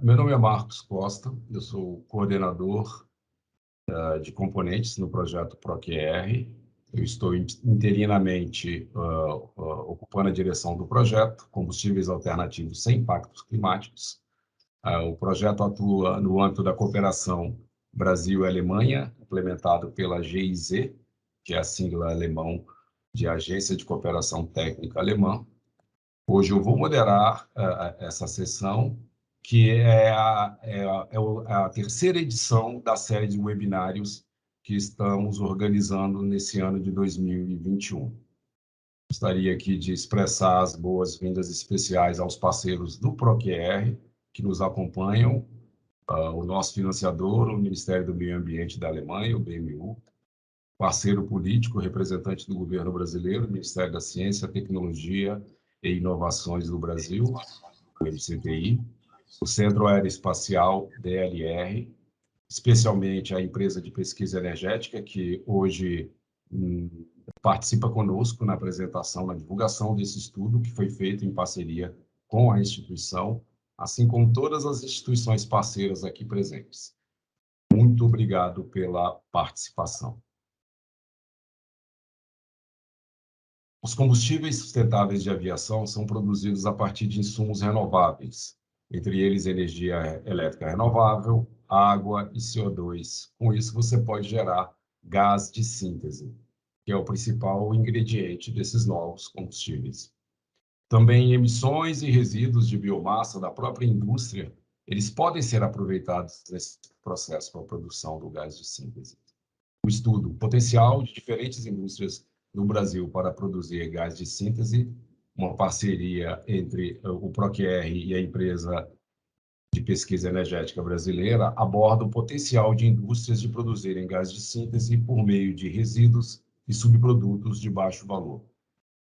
Meu nome é Marcos Costa, eu sou coordenador de componentes no projeto ProQR. Eu estou interinamente ocupando a direção do projeto Combustíveis Alternativos Sem Impactos Climáticos. O projeto atua no âmbito da cooperação Brasil e Alemanha, implementado pela GIZ, que é a sigla alemão de Agência de Cooperação Técnica Alemã. Hoje eu vou moderar essa sessão, que é a terceira edição da série de webinários que estamos organizando nesse ano de 2021. Gostaria aqui de expressar as boas-vindas especiais aos parceiros do ProQR, que nos acompanham, o nosso financiador, o Ministério do Meio Ambiente da Alemanha, o BMU, parceiro político, representante do governo brasileiro, o Ministério da Ciência, Tecnologia e Inovações do Brasil, o MCTI, o Centro Aeroespacial, DLR, especialmente a empresa de pesquisa energética, que hoje participa conosco na apresentação, na divulgação desse estudo, que foi feito em parceria com a instituição, assim como todas as instituições parceiras aqui presentes. Muito obrigado pela participação. Os combustíveis sustentáveis de aviação são produzidos a partir de insumos renováveis, entre eles energia elétrica renovável, água e CO2. Com isso, você pode gerar gás de síntese, que é o principal ingrediente desses novos combustíveis. Também emissões e resíduos de biomassa da própria indústria, eles podem ser aproveitados nesse processo para a produção do gás de síntese. O estudo, o potencial de diferentes indústrias no Brasil para produzir gás de síntese, uma parceria entre o ProQR e a empresa de pesquisa energética brasileira, aborda o potencial de indústrias de produzirem gás de síntese por meio de resíduos e subprodutos de baixo valor.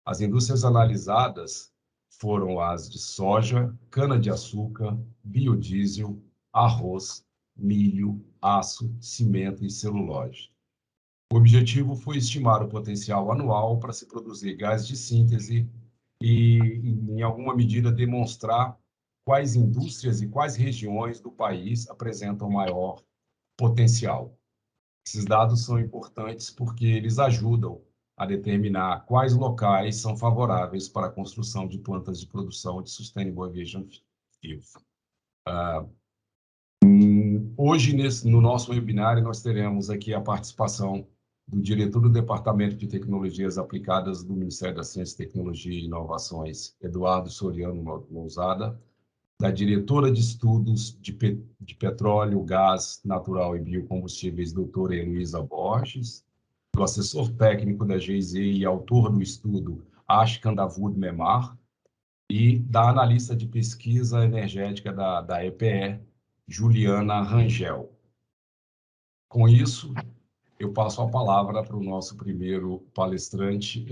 As indústrias analisadas foram as de soja, cana-de-açúcar, biodiesel, arroz, milho, aço, cimento e celulose. O objetivo foi estimar o potencial anual para se produzir gás de síntese e, em alguma medida, demonstrar quais indústrias e quais regiões do país apresentam maior potencial. Esses dados são importantes porque eles ajudam a determinar quais locais são favoráveis para a construção de plantas de produção de Sustainable Aviation Fuel. Hoje, no nosso webinário, nós teremos aqui a participação do diretor do Departamento de Tecnologias Aplicadas do Ministério da Ciência, Tecnologia e Inovações, Eduardo Soriano Lousada, da diretora de Estudos de Petróleo, Gás Natural e Biocombustíveis, doutora Heloísa Borges, do assessor técnico da GIZ e autor do estudo, Ashkan Davud Memar, e da analista de pesquisa energética da EPE, Juliana Rangel. Com isso, eu passo a palavra para o nosso primeiro palestrante,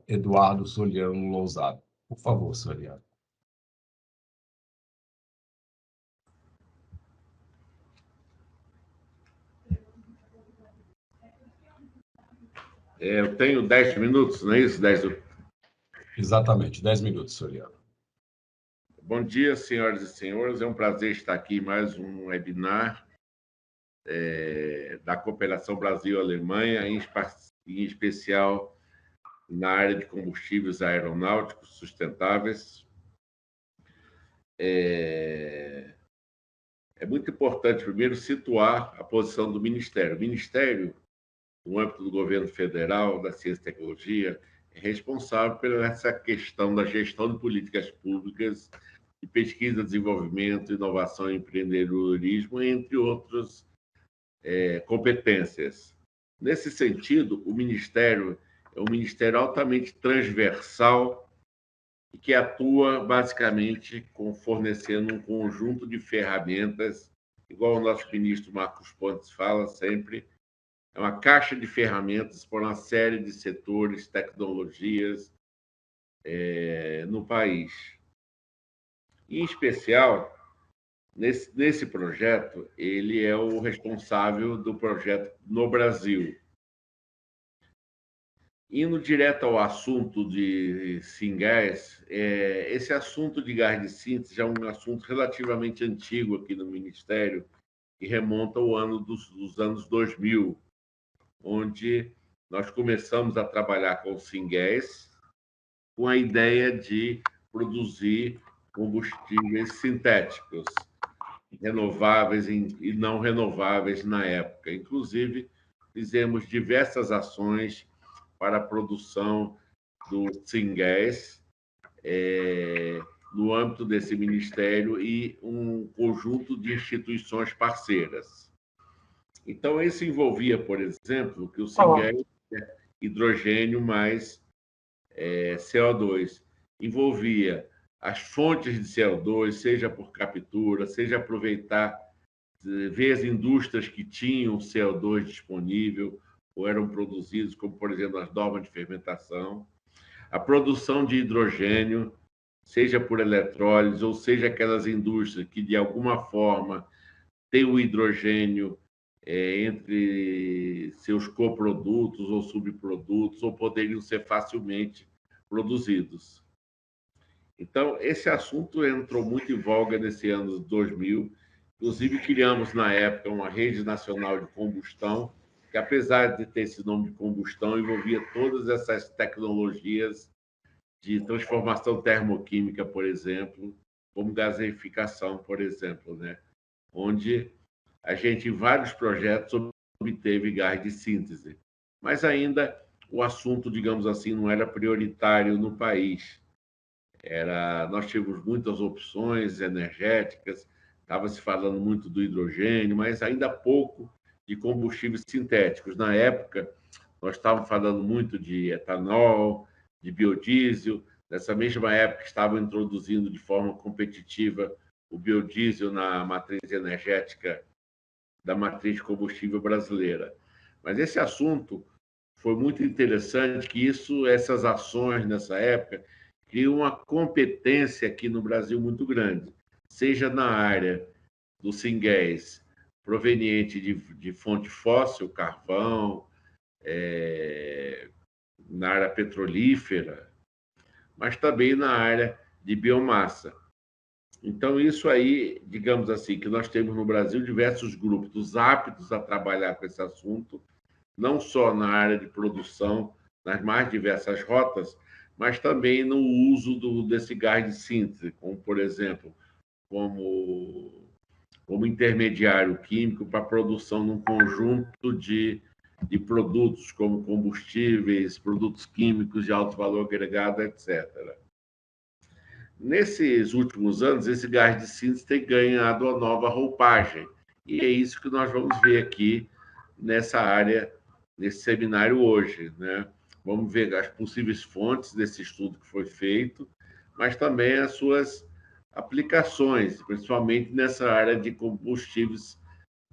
Eduardo Soriano Lousada. Por favor, Soriano. Eu tenho 10 minutos, não é isso? 10... Exatamente, 10 minutos, Soriano. Bom dia, senhoras e senhores. É um prazer estar aqui em mais um webinar da Cooperação Brasil-Alemanha, em especial na área de combustíveis aeronáuticos sustentáveis. É muito importante, primeiro, situar a posição do Ministério. O Ministério, no âmbito do governo federal, da ciência e tecnologia, é responsável por essa questão da gestão de políticas públicas, de pesquisa, desenvolvimento, inovação e empreendedorismo, entre outras competências. Nesse sentido, o Ministério é um ministério altamente transversal e que atua basicamente fornecendo um conjunto de ferramentas, igual o nosso ministro Marcos Pontes fala sempre, é uma caixa de ferramentas para uma série de setores, tecnologias no país. Em especial, nesse projeto, ele é o responsável do projeto no Brasil. Indo direto ao assunto de Singás, esse assunto de gás de síntese é um assunto relativamente antigo aqui no Ministério, que remonta ao ano dos anos 2000, onde nós começamos a trabalhar com o Singás, com a ideia de produzir combustíveis sintéticos, renováveis e não renováveis na época. Inclusive, fizemos diversas ações para a produção do Singás no âmbito desse ministério e um conjunto de instituições parceiras. Então, isso envolvia, por exemplo, que o Singás é hidrogênio mais CO2. Envolvia as fontes de CO2, seja por captura, seja aproveitar, ver as indústrias que tinham CO2 disponível ou eram produzidos, como, por exemplo, as normas de fermentação, a produção de hidrogênio, seja por eletrólise, ou seja aquelas indústrias que, de alguma forma, têm o hidrogênio entre seus coprodutos ou subprodutos, ou poderiam ser facilmente produzidos. Então, esse assunto entrou muito em voga nesse ano 2000. Inclusive, criamos, na época, uma rede nacional de combustão, que, apesar de ter esse nome de combustão, envolvia todas essas tecnologias de transformação termoquímica, por exemplo, como gaseificação, por exemplo, né? Onde a gente, em vários projetos, obteve gás de síntese. Mas ainda o assunto, digamos assim, não era prioritário no país. Nós tínhamos muitas opções energéticas, estava se falando muito do hidrogênio, mas ainda pouco de combustíveis sintéticos. Na época, nós estávamos falando muito de etanol, de biodiesel. Nessa mesma época, estavam introduzindo de forma competitiva o biodiesel na matriz energética da matriz de combustível brasileira. Mas esse assunto foi muito interessante, que essas ações nessa época criam uma competência aqui no Brasil muito grande, seja na área do Singás, proveniente de fonte fóssil, carvão, na área petrolífera, mas também na área de biomassa. Então, isso aí, digamos assim, que nós temos no Brasil diversos grupos aptos a trabalhar com esse assunto, não só na área de produção, nas mais diversas rotas, mas também no uso desse gás de síntese, como, por exemplo, como intermediário químico para a produção de um conjunto de produtos, como combustíveis, produtos químicos de alto valor agregado, etc. Nesses últimos anos, esse gás de síntese tem ganhado uma nova roupagem, e é isso que nós vamos ver aqui nessa área, nesse seminário hoje, né? Vamos ver as possíveis fontes desse estudo que foi feito, mas também as suas aplicações, principalmente nessa área de combustíveis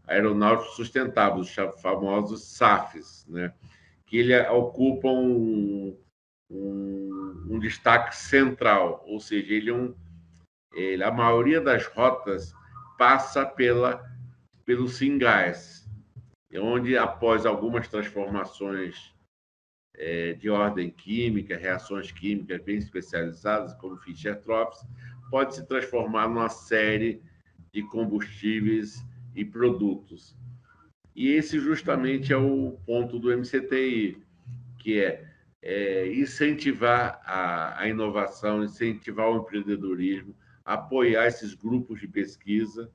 aeronáuticos sustentáveis, os famosos SAFs, né? Que ele ocupam um destaque central, ou seja, a maioria das rotas passa pelo Singás, onde, após algumas transformações de ordem química, reações químicas bem especializadas, como Fischer-Tropsch, pode se transformar numa série de combustíveis e produtos. E esse justamente é o ponto do MCTI, que é incentivar a inovação, incentivar o empreendedorismo, apoiar esses grupos de pesquisa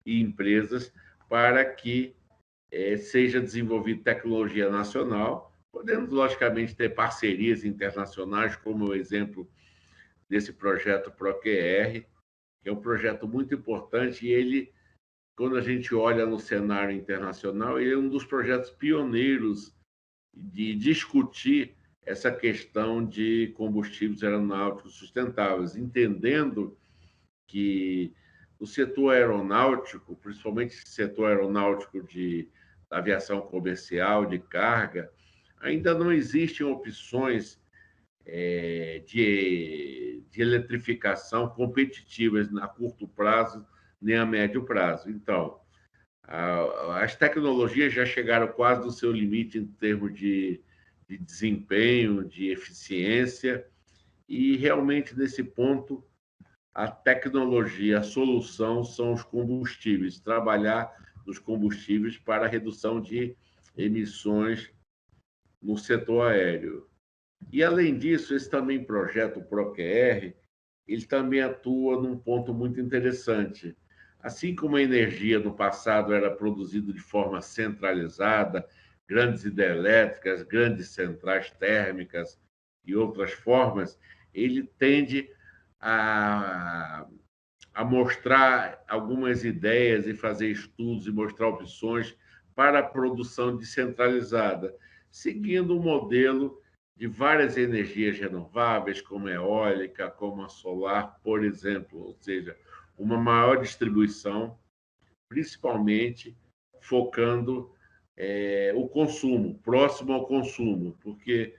e empresas para que seja desenvolvida tecnologia nacional, podendo, logicamente, ter parcerias internacionais, como o exemplo desse projeto ProQR, que é um projeto muito importante, e ele, quando a gente olha no cenário internacional, ele é um dos projetos pioneiros de discutir essa questão de combustíveis aeronáuticos sustentáveis, entendendo que o setor aeronáutico, principalmente o setor aeronáutico de aviação comercial, de carga, ainda não existem opções de eletrificação competitivas a curto prazo nem a médio prazo. Então, as tecnologias já chegaram quase no seu limite em termos de de desempenho, de eficiência, e realmente nesse ponto a tecnologia, a solução são os combustíveis, trabalhar nos combustíveis para a redução de emissões no setor aéreo. E, além disso, esse também projeto, o ProQR, ele também atua num ponto muito interessante. Assim como a energia no passado era produzida de forma centralizada, grandes hidrelétricas, grandes centrais térmicas e outras formas, ele tende a, a mostrar algumas ideias e fazer estudos e mostrar opções para a produção descentralizada, seguindo o modelo de várias energias renováveis, como a eólica, como a solar, por exemplo, ou seja, uma maior distribuição, principalmente focando o consumo, próximo ao consumo, porque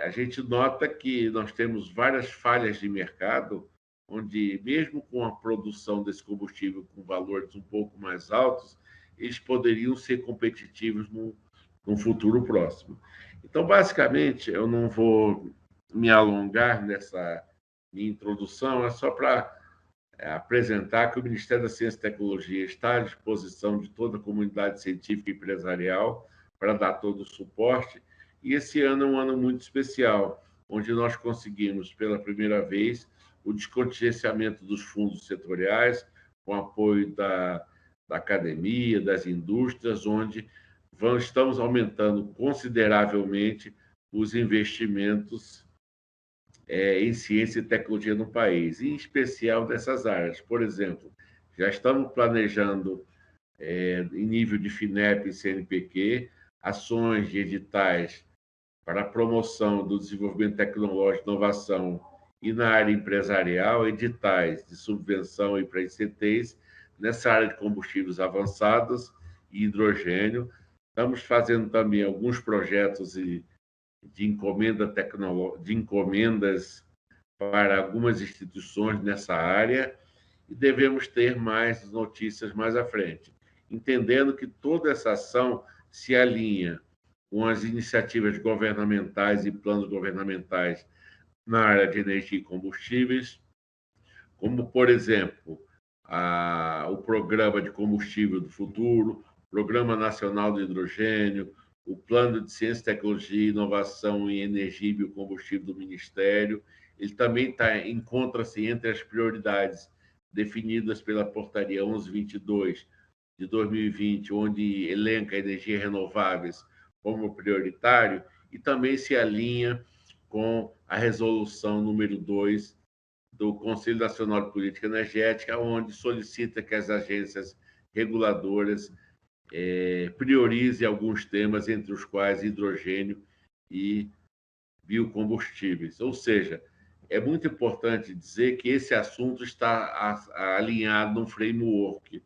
a gente nota que nós temos várias falhas de mercado, onde, mesmo com a produção desse combustível com valores um pouco mais altos, eles poderiam ser competitivos no futuro próximo. Então, basicamente, eu não vou me alongar nessa minha introdução, é só para apresentar que o Ministério da Ciência e Tecnologia está à disposição de toda a comunidade científica e empresarial para dar todo o suporte. E esse ano é um ano muito especial, onde nós conseguimos, pela primeira vez, o descontingenciamento dos fundos setoriais, com apoio da academia, das indústrias, onde estamos aumentando consideravelmente os investimentos em ciência e tecnologia no país, em especial nessas áreas. Por exemplo, já estamos planejando, em nível de FINEP e CNPq, ações de editais para a promoção do desenvolvimento tecnológico e inovação e na área empresarial, editais de subvenção e para ICTs, nessa área de combustíveis avançados e hidrogênio. Estamos fazendo também alguns projetos de encomendas para algumas instituições nessa área e devemos ter mais notícias mais à frente, entendendo que toda essa ação se alinha com as iniciativas governamentais e planos governamentais na área de energia e combustíveis, como, por exemplo, o Programa de Combustível do Futuro, Programa Nacional de Hidrogênio, o Plano de Ciência, Tecnologia, Inovação em Energia e Biocombustível do Ministério. Ele também encontra-se entre as prioridades definidas pela Portaria 1122 de 2020, onde elenca energias renováveis como prioritário, e também se alinha com a resolução número 2 do Conselho Nacional de Política Energética, onde solicita que as agências reguladoras priorizem alguns temas, entre os quais hidrogênio e biocombustíveis. Ou seja, é muito importante dizer que esse assunto está alinhado num framework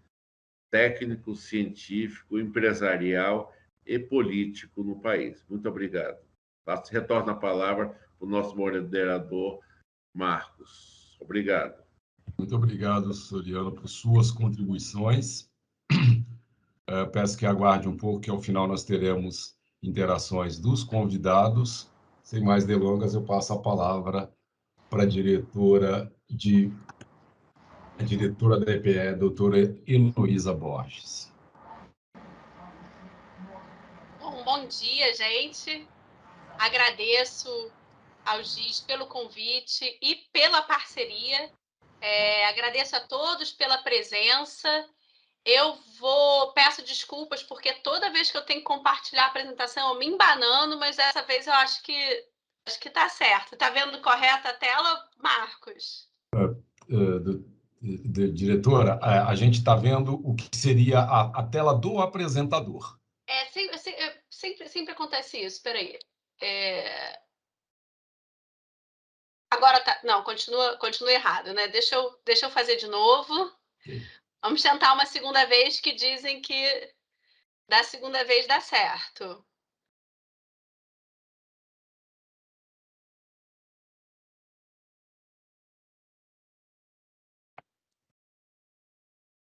técnico, científico, empresarial e político no país. Muito obrigado. Retorno a palavra para o nosso moderador, Marcos. Obrigado. Muito obrigado, Soriano, por suas contribuições. Peço que aguarde um pouco, que ao final nós teremos interações dos convidados. Sem mais delongas, eu passo a palavra para a diretora da EPE, doutora Heloísa Borges. Bom dia, gente. Agradeço ao GIS pelo convite e pela parceria. Agradeço a todos pela presença. Peço desculpas, porque toda vez que eu tenho que compartilhar a apresentação, eu me embanando, mas dessa vez eu acho que está certo. Está vendo correta a tela, Marcos? Diretora, a gente está vendo o que seria a tela do apresentador. Sempre acontece isso. Espera aí. Agora tá. Não, continua errado, né? Deixa eu fazer de novo. Okay. Vamos tentar uma segunda vez, que dizem que da segunda vez dá certo.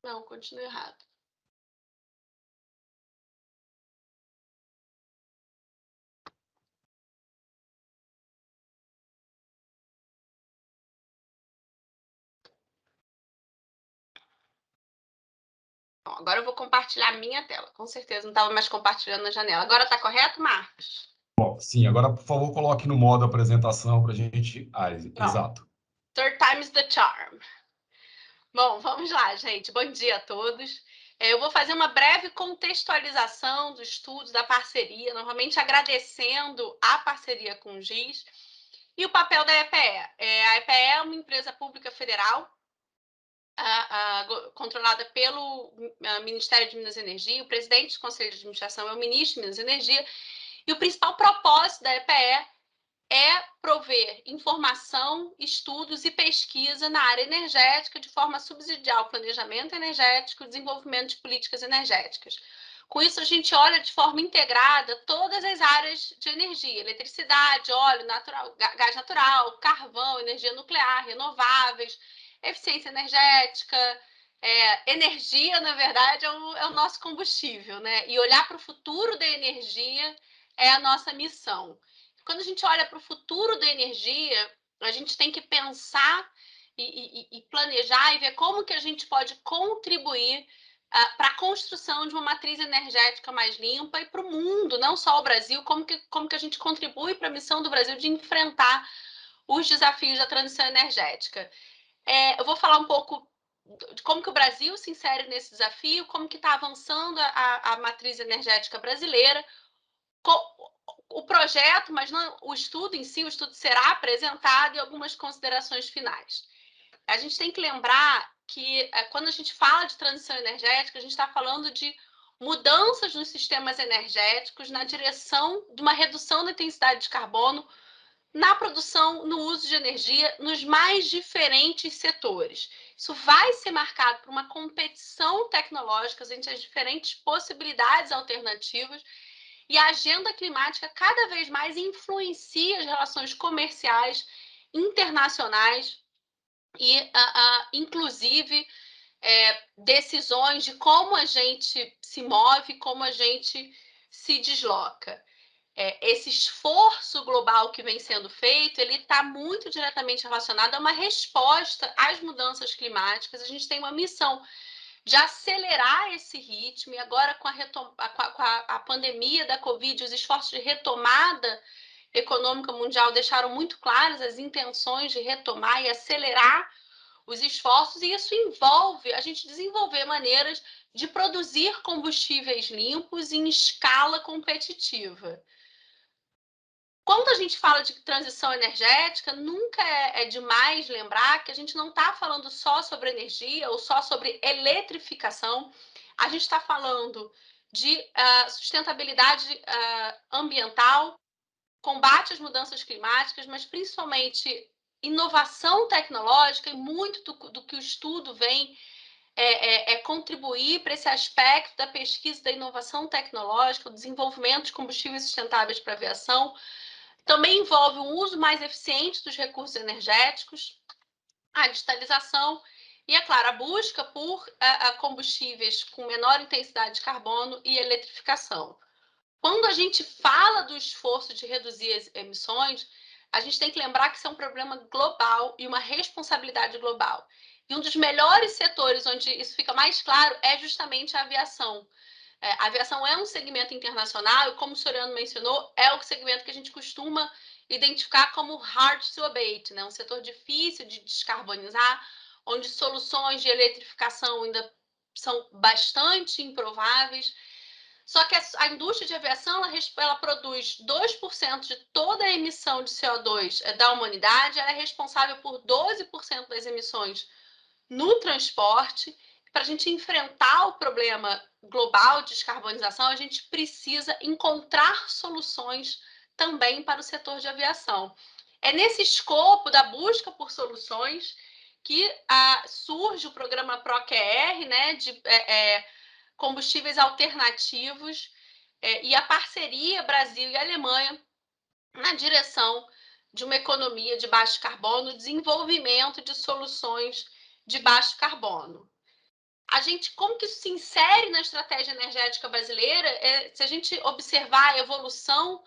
Não, continua errado. agora eu vou compartilhar a minha tela. Com certeza não estava mais compartilhando na janela. Agora está correto, Marcos? Bom, sim, agora, por favor, coloque no modo apresentação para a gente... exato. Third time's the charm. Bom, vamos lá, gente. Bom dia a todos. Eu vou fazer uma breve contextualização do estudo, da parceria, novamente agradecendo a parceria com o GIS e o papel da EPE. A EPE é uma empresa pública federal controlada pelo Ministério de Minas e Energia. O presidente do Conselho de Administração é o ministro de Minas e Energia. E o principal propósito da EPE é prover informação, estudos e pesquisa na área energética de forma a subsidiar o planejamento energético e o desenvolvimento de políticas energéticas. Com isso, a gente olha de forma integrada todas as áreas de energia: eletricidade, óleo, gás natural, carvão, energia nuclear, renováveis, eficiência energética. Energia, na verdade, é o nosso combustível, né? E olhar para o futuro da energia é a nossa missão. Quando a gente olha para o futuro da energia, a gente tem que pensar e planejar e ver como que a gente pode contribuir para a construção de uma matriz energética mais limpa e para o mundo, não só o Brasil, como que a gente contribui para a missão do Brasil de enfrentar os desafios da transição energética. Eu vou falar um pouco de como que o Brasil se insere nesse desafio, como que está avançando a matriz energética brasileira, o projeto, mas não o estudo em si. O estudo será apresentado e algumas considerações finais. A gente tem que lembrar que quando a gente fala de transição energética, a gente está falando de mudanças nos sistemas energéticos na direção de uma redução da intensidade de carbono na produção, no uso de energia, nos mais diferentes setores. Isso vai ser marcado por uma competição tecnológica entre as diferentes possibilidades alternativas, e a agenda climática cada vez mais influencia as relações comerciais internacionais e, inclusive, decisões de como a gente se move, como a gente se desloca. Esse esforço global que vem sendo feito, ele está muito diretamente relacionado a uma resposta às mudanças climáticas. A gente tem uma missão de acelerar esse ritmo, e agora com a pandemia da Covid, os esforços de retomada econômica mundial deixaram muito claras as intenções de retomar e acelerar os esforços, e isso envolve a gente desenvolver maneiras de produzir combustíveis limpos em escala competitiva. Quando a gente fala de transição energética, nunca é demais lembrar que a gente não está falando só sobre energia ou só sobre eletrificação. A gente está falando de sustentabilidade ambiental, combate às mudanças climáticas, mas principalmente inovação tecnológica, e muito do que o estudo vem contribuir para esse aspecto da pesquisa, da inovação tecnológica, o desenvolvimento de combustíveis sustentáveis para a aviação. Também envolve um uso mais eficiente dos recursos energéticos, a digitalização e, é claro, a busca por combustíveis com menor intensidade de carbono e eletrificação. Quando a gente fala do esforço de reduzir as emissões, a gente tem que lembrar que isso é um problema global e uma responsabilidade global. E um dos melhores setores onde isso fica mais claro é justamente a aviação. A aviação é um segmento internacional e, como o Soriano mencionou, é o segmento que a gente costuma identificar como hard to abate, né? Um setor difícil de descarbonizar, onde soluções de eletrificação ainda são bastante improváveis. Só que a indústria de aviação ela produz 2% de toda a emissão de CO2 da humanidade, ela é responsável por 12% das emissões no transporte. Para a gente enfrentar o problema global de descarbonização, a gente precisa encontrar soluções também para o setor de aviação. É nesse escopo da busca por soluções que surge o programa ProQR, né, de combustíveis alternativos, e a parceria Brasil e Alemanha na direção de uma economia de baixo carbono, desenvolvimento de soluções de baixo carbono. Como que isso se insere na estratégia energética brasileira? Se a gente observar a evolução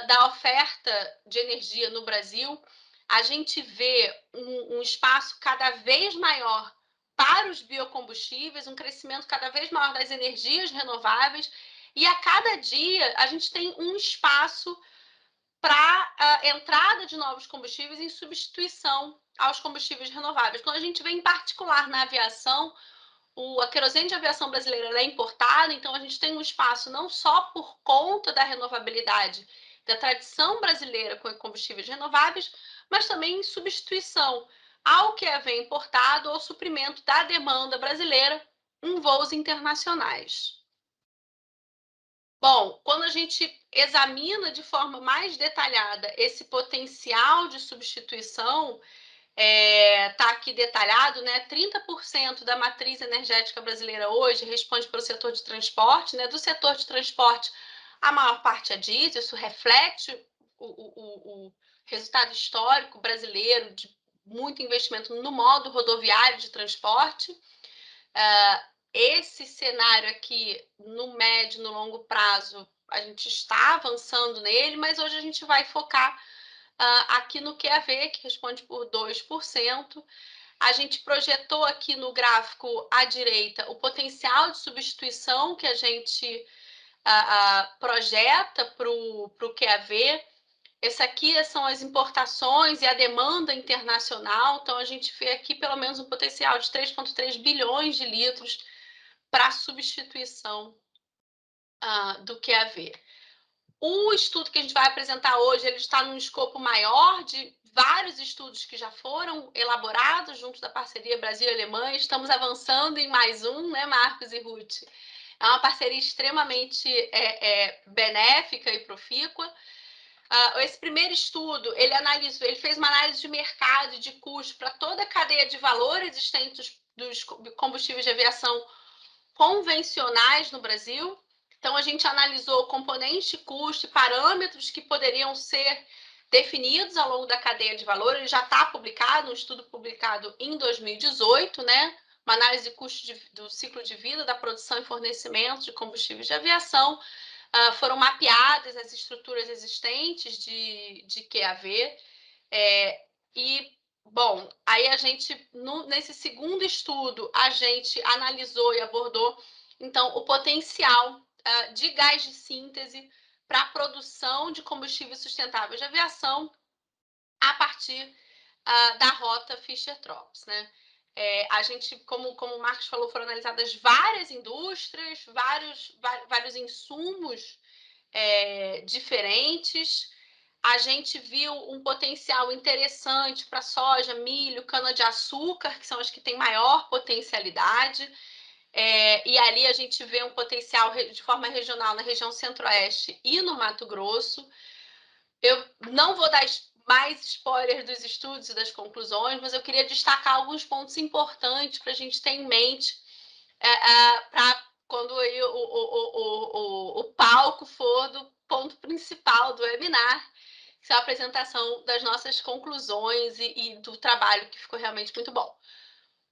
da oferta de energia no Brasil, a gente vê um espaço cada vez maior para os biocombustíveis, um crescimento cada vez maior das energias renováveis, e a cada dia a gente tem um espaço para a entrada de novos combustíveis em substituição aos combustíveis renováveis. Quando a gente vê, em particular, na aviação, a querosene de aviação brasileira é importada, então a gente tem um espaço não só por conta da renovabilidade, da tradição brasileira com combustíveis renováveis, mas também em substituição ao que vem importado ou suprimento da demanda brasileira em voos internacionais. Bom, quando a gente examina de forma mais detalhada esse potencial de substituição, está aqui detalhado, né? 30% da matriz energética brasileira hoje responde pelo setor de transporte, né? Do setor de transporte, a maior parte é diesel. Isso reflete o resultado histórico brasileiro de muito investimento no modo rodoviário de transporte. Esse cenário aqui, no médio e no longo prazo, a gente está avançando nele, mas hoje a gente vai focar aqui no QAV, que responde por 2%. A gente projetou aqui no gráfico à direita o potencial de substituição que a gente projeta para o QAV. Esse aqui são as importações e a demanda internacional. Então, a gente vê aqui pelo menos um potencial de 3,3 bilhões de litros para substituição do QAV. O estudo que a gente vai apresentar hoje, ele está num escopo maior de vários estudos que já foram elaborados junto da parceria Brasil e Alemanha. Estamos avançando em mais um, né, Marcos e Ruth? É uma parceria extremamente benéfica e profícua. Esse primeiro estudo, ele fez uma análise de mercado e de custo para toda a cadeia de valor existente dos combustíveis de aviação convencionais no Brasil. Então, a gente analisou componentes de custo e parâmetros que poderiam ser definidos ao longo da cadeia de valor. Ele já está publicado, um estudo publicado em 2018, né? Uma análise de custo do ciclo de vida da produção e fornecimento de combustíveis de aviação. Foram mapeadas as estruturas existentes de QAV. Bom, aí a gente, nesse segundo estudo, a gente analisou e abordou, então, o potencial de gás de síntese para a produção de combustíveis sustentáveis de aviação a partir da rota Fischer-Tropsch, né? A gente, como o Marcos falou, foram analisadas várias indústrias, vários insumos diferentes. A gente viu um potencial interessante para soja, milho, cana-de-açúcar, que são as que têm maior potencialidade. E ali a gente vê um potencial de forma regional na região centro-oeste e no Mato Grosso. Eu não vou dar mais spoilers dos estudos e das conclusões, mas eu queria destacar alguns pontos importantes para a gente ter em mente para quando o palco for do ponto principal do webinar, que é a apresentação das nossas conclusões e do trabalho, que ficou realmente muito bom.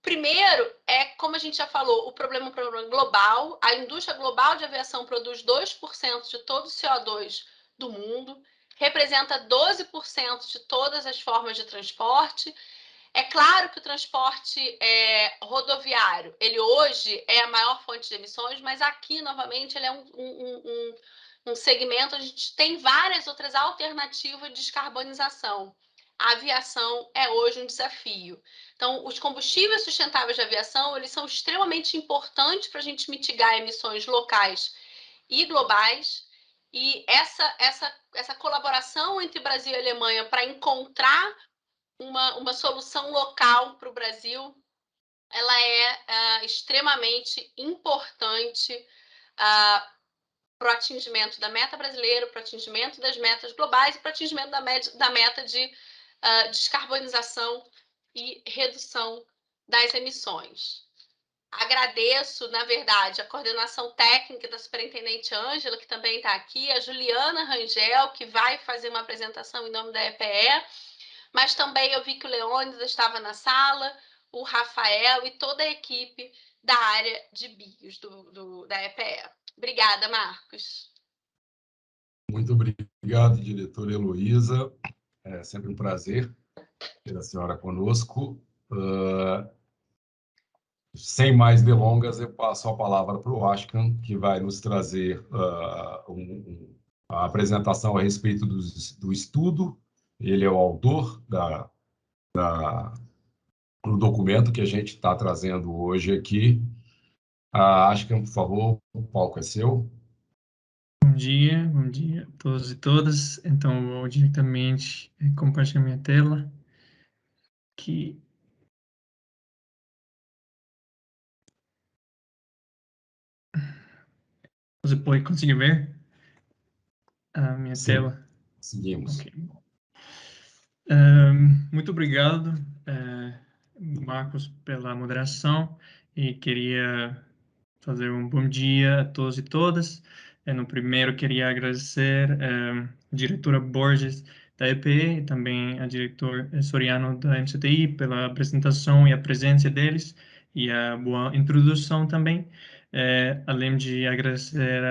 Primeiro, como a gente já falou, o problema é um problema global. A indústria global de aviação produz 2% de todo o CO2 do mundo, representa 12% de todas as formas de transporte. É claro que o transporte rodoviário, ele hoje é a maior fonte de emissões, mas aqui, novamente, ele é um segmento, a gente tem várias outras alternativas de descarbonização. A aviação é hoje um desafio. Então, os combustíveis sustentáveis de aviação, eles são extremamente importantes para a gente mitigar emissões locais e globais. E essa colaboração entre Brasil e Alemanha para encontrar uma solução local para o Brasil, ela é extremamente importante para o atingimento da meta brasileira, para o atingimento das metas globais e para o atingimento da meta de descarbonização e redução das emissões. Agradeço, na verdade, a coordenação técnica da superintendente Ângela, que também está aqui, a Juliana Rangel, que vai fazer uma apresentação em nome da EPE, mas também eu vi que o Leônidas estava na sala, o Rafael e toda a equipe da área de bios da EPE. Obrigada, Marcos. Muito obrigado, diretora Heloísa. É sempre um prazer ter a senhora conosco. sem mais delongas, eu passo a palavra para o Ashkan, que vai nos trazer a apresentação a respeito do estudo. Ele é o autor do documento que a gente está trazendo hoje aqui. Ashkan, por favor, o palco é seu. Bom dia a todos e todas. Então, eu vou diretamente compartilhar minha tela. Aqui. Você pode conseguir ver a minha Sim, tela? seguimos. Ok. Muito obrigado, Marcos, pela moderação, e queria fazer um bom dia a todos e todas. No primeiro, queria agradecer a diretora Borges da EPE e também a diretor Soriano da MCTI pela apresentação e a presença deles e a boa introdução também. Além de agradecer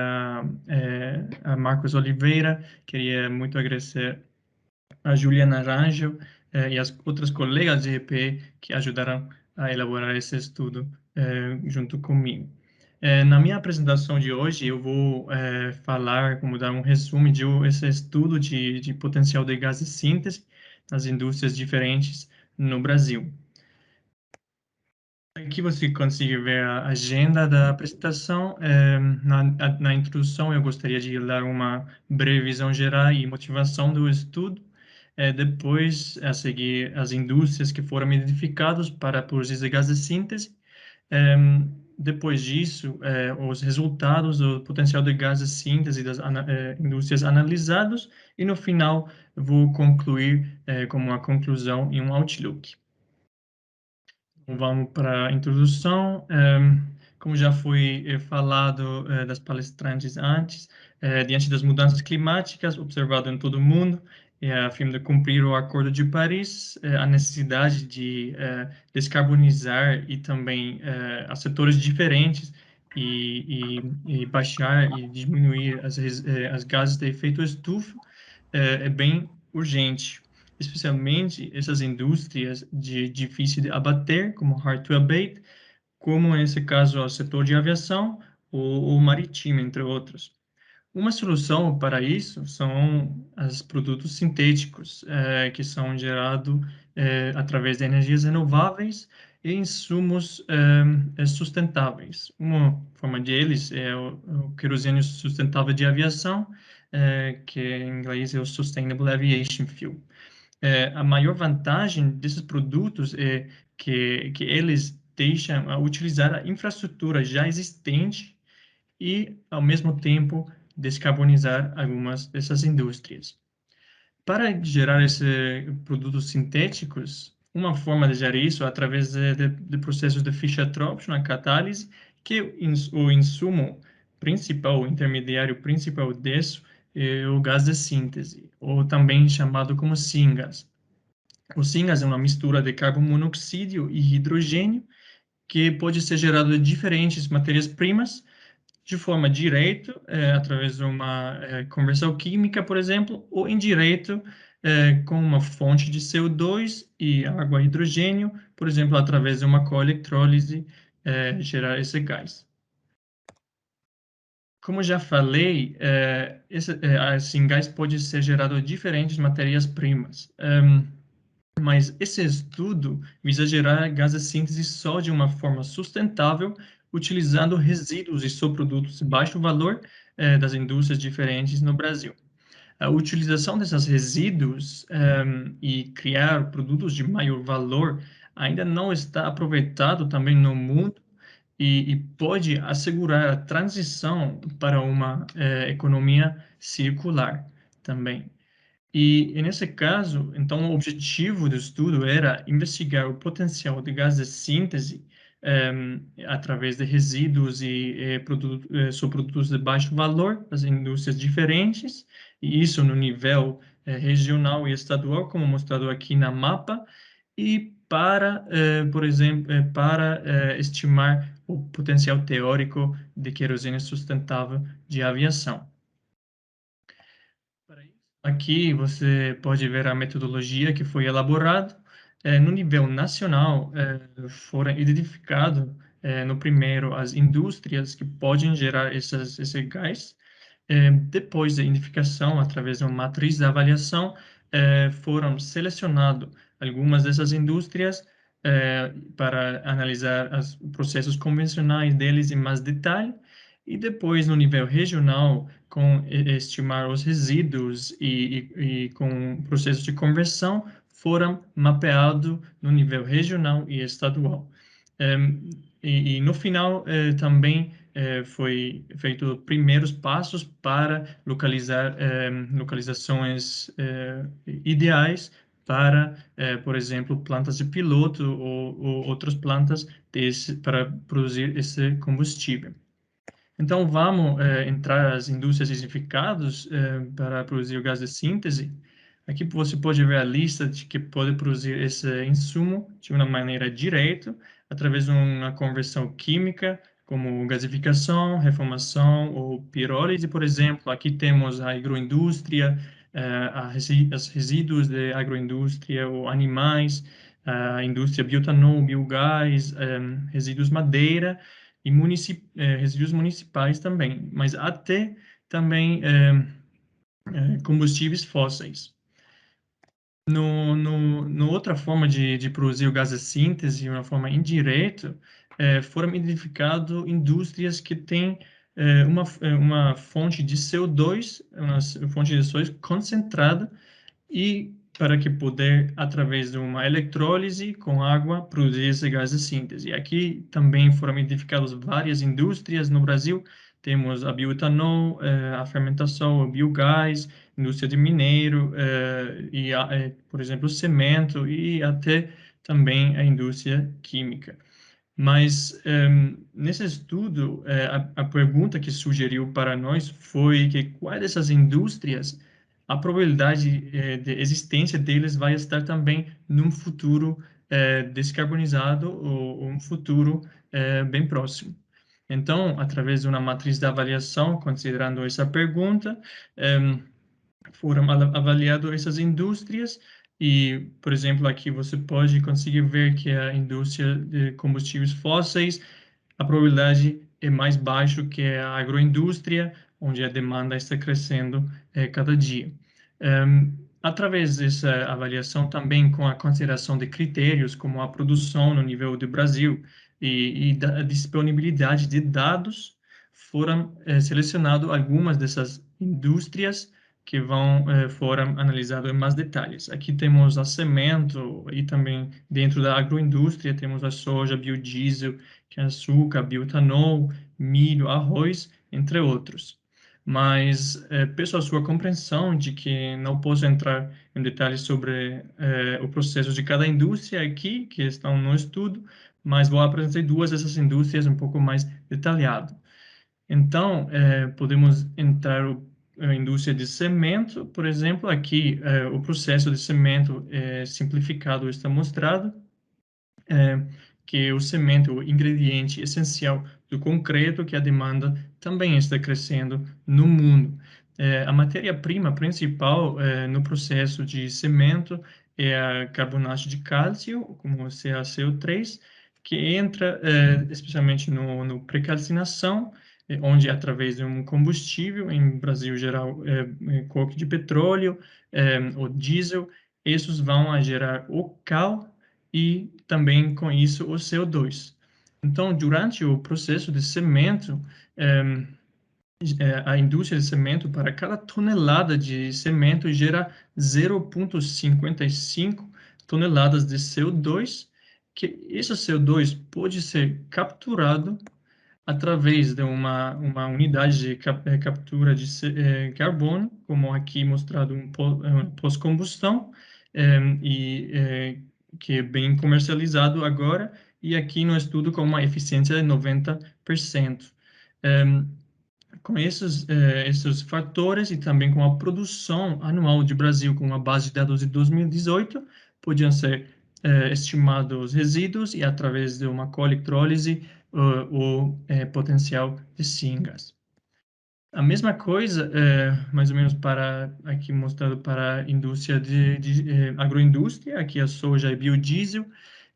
a Marcos Oliveira, queria muito agradecer a Juliana Rangel e as outras colegas de EPE que ajudaram a elaborar esse estudo junto comigo. Na minha apresentação de hoje, eu vou falar, como dar um resumo de esse estudo de potencial de gás de síntese nas indústrias diferentes no Brasil. Aqui você consegue ver a agenda da apresentação. Na introdução, eu gostaria de dar uma breve visão geral e motivação do estudo. Depois, a seguir, as indústrias que foram identificadas para produzir gás de síntese. Depois disso, os resultados do potencial de gás de síntese das indústrias analisados. E, no final, vou concluir com uma conclusão e um outlook. Vamos para a introdução. Como já foi falado das palestrantes antes, diante das mudanças climáticas observadas em todo o mundo, a fim de cumprir o Acordo de Paris, a necessidade de descarbonizar e também a setores diferentes e baixar e diminuir as gases de efeito estufa é bem urgente, especialmente essas indústrias de difícil de abater, como hard to abate, como nesse caso o setor de aviação ou marítimo, entre outros. Uma solução para isso são os produtos sintéticos, que são gerados através de energias renováveis e insumos sustentáveis. Uma forma deles é o querosene sustentável de aviação, que em inglês é o Sustainable Aviation Fuel. A maior vantagem desses produtos é que eles deixam a utilizar a infraestrutura já existente e, ao mesmo tempo, descarbonizar algumas dessas indústrias. Para gerar esses produtos sintéticos, uma forma de gerar isso é através de processos de Fischer-Tropsch na catálise, que o insumo principal, o intermediário principal disso, é o gás de síntese, ou também chamado como syngas. O syngas é uma mistura de carbono monooxídeo e hidrogênio, que pode ser gerado de diferentes matérias-primas, de forma direta, através de uma conversão química, por exemplo, ou indireto, com uma fonte de CO2 e água e hidrogênio, por exemplo, através de uma coeletrólise, gerar esse gás. Como já falei, assim, gás pode ser gerado de diferentes matérias-primas. Mas esse estudo visa gerar gás de síntese só de uma forma sustentável, utilizando resíduos e subprodutos de baixo valor das indústrias diferentes no Brasil. A utilização desses resíduos e criar produtos de maior valor ainda não está aproveitado também no mundo e pode assegurar a transição para uma economia circular também. E, nesse caso, então, o objetivo do estudo era investigar o potencial de gás de síntese através de resíduos e subprodutos de baixo valor das indústrias diferentes, e isso no nível regional e estadual, como mostrado aqui na mapa, e para, por exemplo, para estimar o potencial teórico de querosene sustentável de aviação. Aqui você pode ver a metodologia que foi elaborada. No nível nacional, foram identificados no primeiro, as indústrias que podem gerar esse gás. Depois da identificação, através de uma matriz de avaliação, foram selecionadas algumas dessas indústrias para analisar os processos convencionais deles em mais detalhe, e depois, no nível regional, com estimar os resíduos e com processos de conversão, foram mapeados no nível regional e estadual. E no final, também foi feito primeiros passos para localizar localizações ideais para, por exemplo, plantas de piloto ou outras plantas para produzir esse combustível. Então, vamos entrar as indústrias identificadas para produzir o gás de síntese. Aqui você pode ver a lista de que pode produzir esse insumo de uma maneira direta, através de uma conversão química, como gasificação, reformação ou pirólise, por exemplo. Aqui temos a agroindústria, os resíduos de agroindústria ou animais, a indústria bioetanol, biogás, resíduos madeira, e resíduos municipais também, mas até também combustíveis fósseis. Outra forma de produzir o gás de síntese, uma forma indireta, foram identificadas indústrias que têm uma fonte de CO2, uma fonte de CO2 concentrada, e para que poder, através de uma eletrólise com água, produzir esse gás de síntese. E aqui também foram identificadas várias indústrias no Brasil. Temos a bioetanol, a fermentação, o biogás, indústria de mineiro, por exemplo, o cimento e até também a indústria química. Mas, nesse estudo, a pergunta que sugeriu para nós foi que quais dessas indústrias a probabilidade de existência deles vai estar também num futuro descarbonizado ou um futuro bem próximo. Então, através de uma matriz de avaliação, considerando essa pergunta, foram avaliadas essas indústrias e, por exemplo, aqui você pode conseguir ver que a indústria de combustíveis fósseis, a probabilidade é mais baixa que a agroindústria, onde a demanda está crescendo cada dia. Através dessa avaliação, também com a consideração de critérios como a produção no nível do Brasil e da disponibilidade de dados, foram selecionadas algumas dessas indústrias que foram analisadas em mais detalhes. Aqui temos a cimento e também dentro da agroindústria temos a soja, biodiesel, açúcar, bioetanol, milho, arroz, entre outros. Mas peço a sua compreensão de que não posso entrar em detalhes sobre o processo de cada indústria aqui, que estão no estudo, mas vou apresentar duas dessas indústrias um pouco mais detalhado. Então, podemos entrar a indústria de cimento, por exemplo. Aqui o processo de cimento simplificado está mostrado, que o cimento é o ingrediente essencial do concreto, que a demanda também está crescendo no mundo. A matéria-prima principal no processo de cimento é a carbonato de cálcio, como o CaCO3, que entra especialmente no precalcinação, onde através de um combustível, em Brasil geral, coque de petróleo, ou diesel, esses vão a gerar o cal e também com isso o CO2. Então, durante o processo de cimento, a indústria de cimento, para cada tonelada de cimento, gera 0,55 toneladas de CO2, que esse CO2 pode ser capturado através de uma unidade de captura de carbono, como aqui mostrado pós-combustão, que é bem comercializado agora, e aqui no estudo com uma eficiência de 90%. Com esses fatores e também com a produção anual do Brasil, com a base de dados de 2018, podiam ser estimados resíduos e, através de uma coeletrólise, o potencial de syngas. A mesma coisa, mais ou menos aqui mostrado para a indústria de agroindústria, aqui a soja e biodiesel,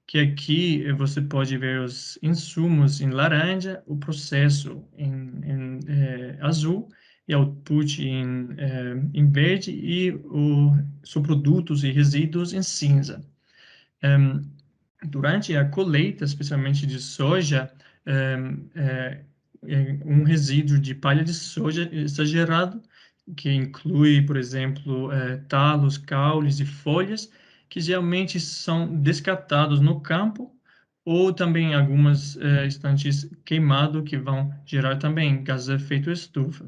que aqui você pode ver os insumos em laranja, o processo em azul, e output em verde, e os subprodutos e resíduos em cinza. Durante a colheita, especialmente de soja, um resíduo de palha de soja exagerado, que inclui, por exemplo, talos, caules e folhas, que geralmente são descartados no campo, ou também algumas estantes queimados, que vão gerar também gases de efeito estufa.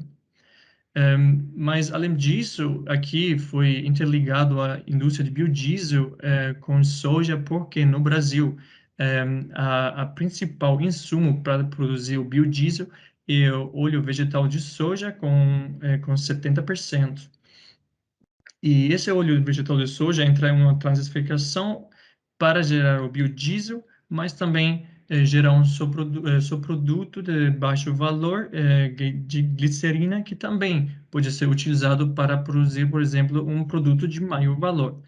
Mas, além disso, aqui foi interligado a indústria de biodiesel com soja, porque no Brasil a principal insumo para produzir o biodiesel é o óleo vegetal de soja com 70%. E esse óleo vegetal de soja entra em uma transesferificação para gerar o biodiesel, mas também gerar um subproduto de baixo valor de glicerina, que também pode ser utilizado para produzir, por exemplo, um produto de maior valor.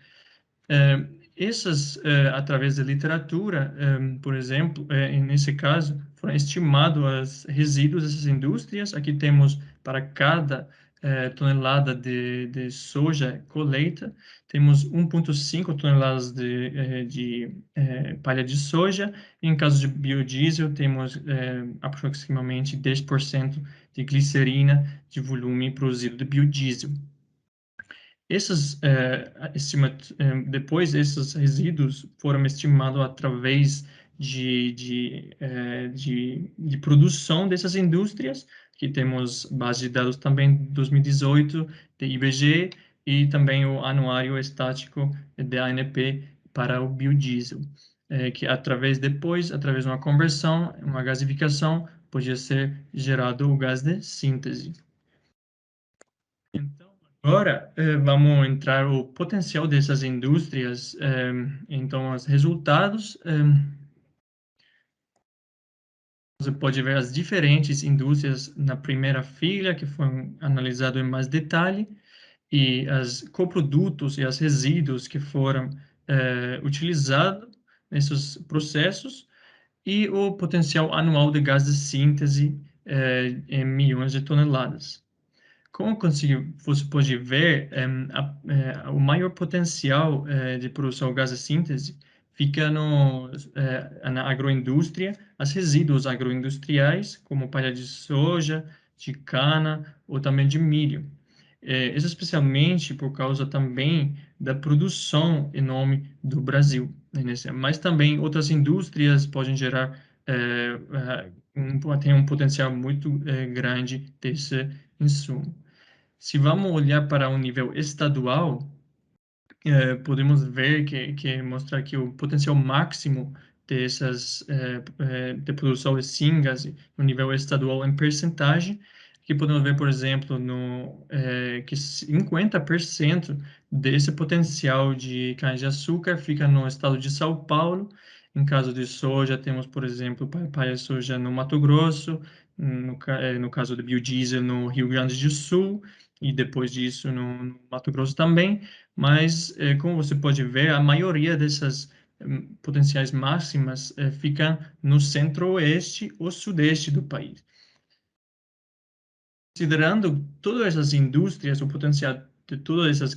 Através da literatura, por exemplo, nesse caso, foram estimados os resíduos dessas indústrias. Aqui temos, para cada tonelada de soja colheita, temos 1,5 toneladas de palha de soja. Em caso de biodiesel, temos aproximadamente 10% de glicerina de volume produzido de biodiesel. Depois, esses resíduos foram estimados através de produção dessas indústrias, que temos base de dados também de 2018, de IBGE, e também o anuário estático da ANP para o biodiesel, que através de uma conversão, uma gasificação, podia ser gerado o gás de síntese. Então, agora, vamos entrar no potencial dessas indústrias. Então, os resultados. Você pode ver as diferentes indústrias na primeira fila, que foram analisadas em mais detalhe, e os coprodutos e os resíduos que foram utilizados nesses processos, e o potencial anual de gás de síntese em milhões de toneladas. Como você pode ver, o maior potencial de produção de gás de síntese fica na agroindústria, os resíduos agroindustriais, como palha de soja, de cana ou também de milho. Isso especialmente por causa também da produção enorme do Brasil, né? Mas também outras indústrias podem gerar, tem um potencial muito grande desse insumo. Se vamos olhar para o nível estadual, podemos ver que mostra que o potencial máximo dessas de produção de syngas no nível estadual em percentagem, que podemos ver, por exemplo, que 50% desse potencial de cana-de-açúcar fica no estado de São Paulo. Em caso de soja, temos, por exemplo, palha de soja no Mato Grosso, no caso do biodiesel no Rio Grande do Sul, e depois disso no Mato Grosso também. Mas, como você pode ver, a maioria dessas potenciais máximas fica no centro-oeste ou sudeste do país. Considerando todas essas indústrias, o potencial de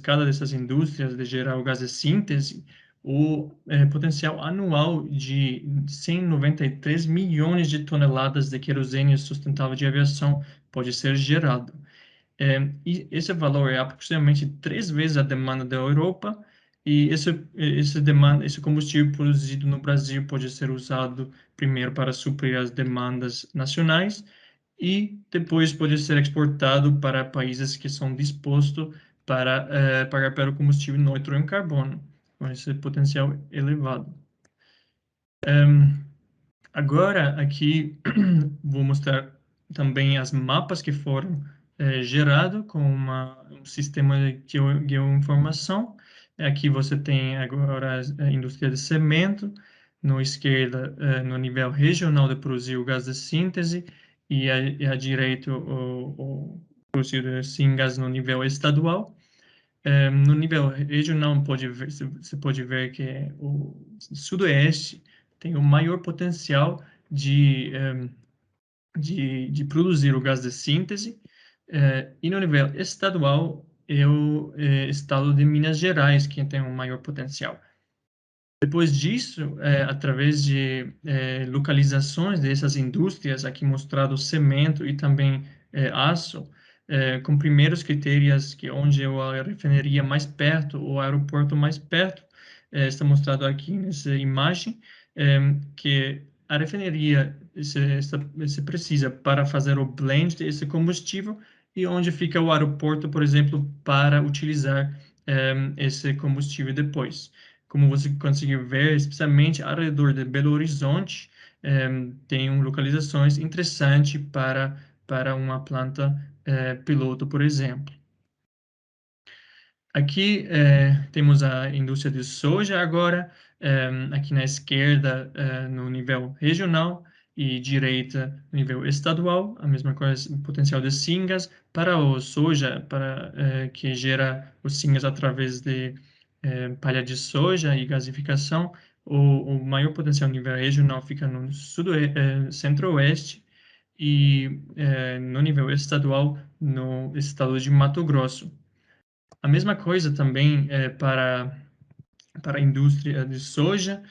cada dessas indústrias de gerar o gás de síntese, o potencial anual de 193 milhões de toneladas de querosene sustentável de aviação pode ser gerado. E esse valor é aproximadamente 3 vezes a demanda da Europa, e esse combustível produzido no Brasil pode ser usado primeiro para suprir as demandas nacionais, e depois pode ser exportado para países que são dispostos para pagar pelo combustível neutro em carbono, com esse potencial elevado. Agora, aqui, vou mostrar também as mapas que foram gerados com um sistema de geoinformação. Aqui você tem agora a indústria de cimento, na esquerda, no nível regional de produzir o gás de síntese, e à direita o produzir de syngas no nível estadual. No nível regional, você pode ver que o Sudoeste tem o maior potencial de produzir o gás de síntese, e no nível estadual é o estado de Minas Gerais que tem o maior potencial. Depois disso, através de localizações dessas indústrias, aqui mostrado cimento e também aço, com primeiros critérios que onde a refinaria mais perto, o aeroporto mais perto, está mostrado aqui nessa imagem, que a refinaria se precisa para fazer o blend desse combustível e onde fica o aeroporto, por exemplo, para utilizar esse combustível depois. Como você conseguiu ver, especialmente ao redor de Belo Horizonte, tem localizações interessantes para uma planta piloto, por exemplo. Aqui temos a indústria de soja agora, aqui na esquerda, no nível regional, e direita, no nível estadual, a mesma coisa, o potencial de singas para o soja, que gera os singas através de palha de soja e gasificação. O maior potencial no nível regional fica no centro-oeste e no nível estadual, no estado de Mato Grosso. A mesma coisa também para a indústria de soja,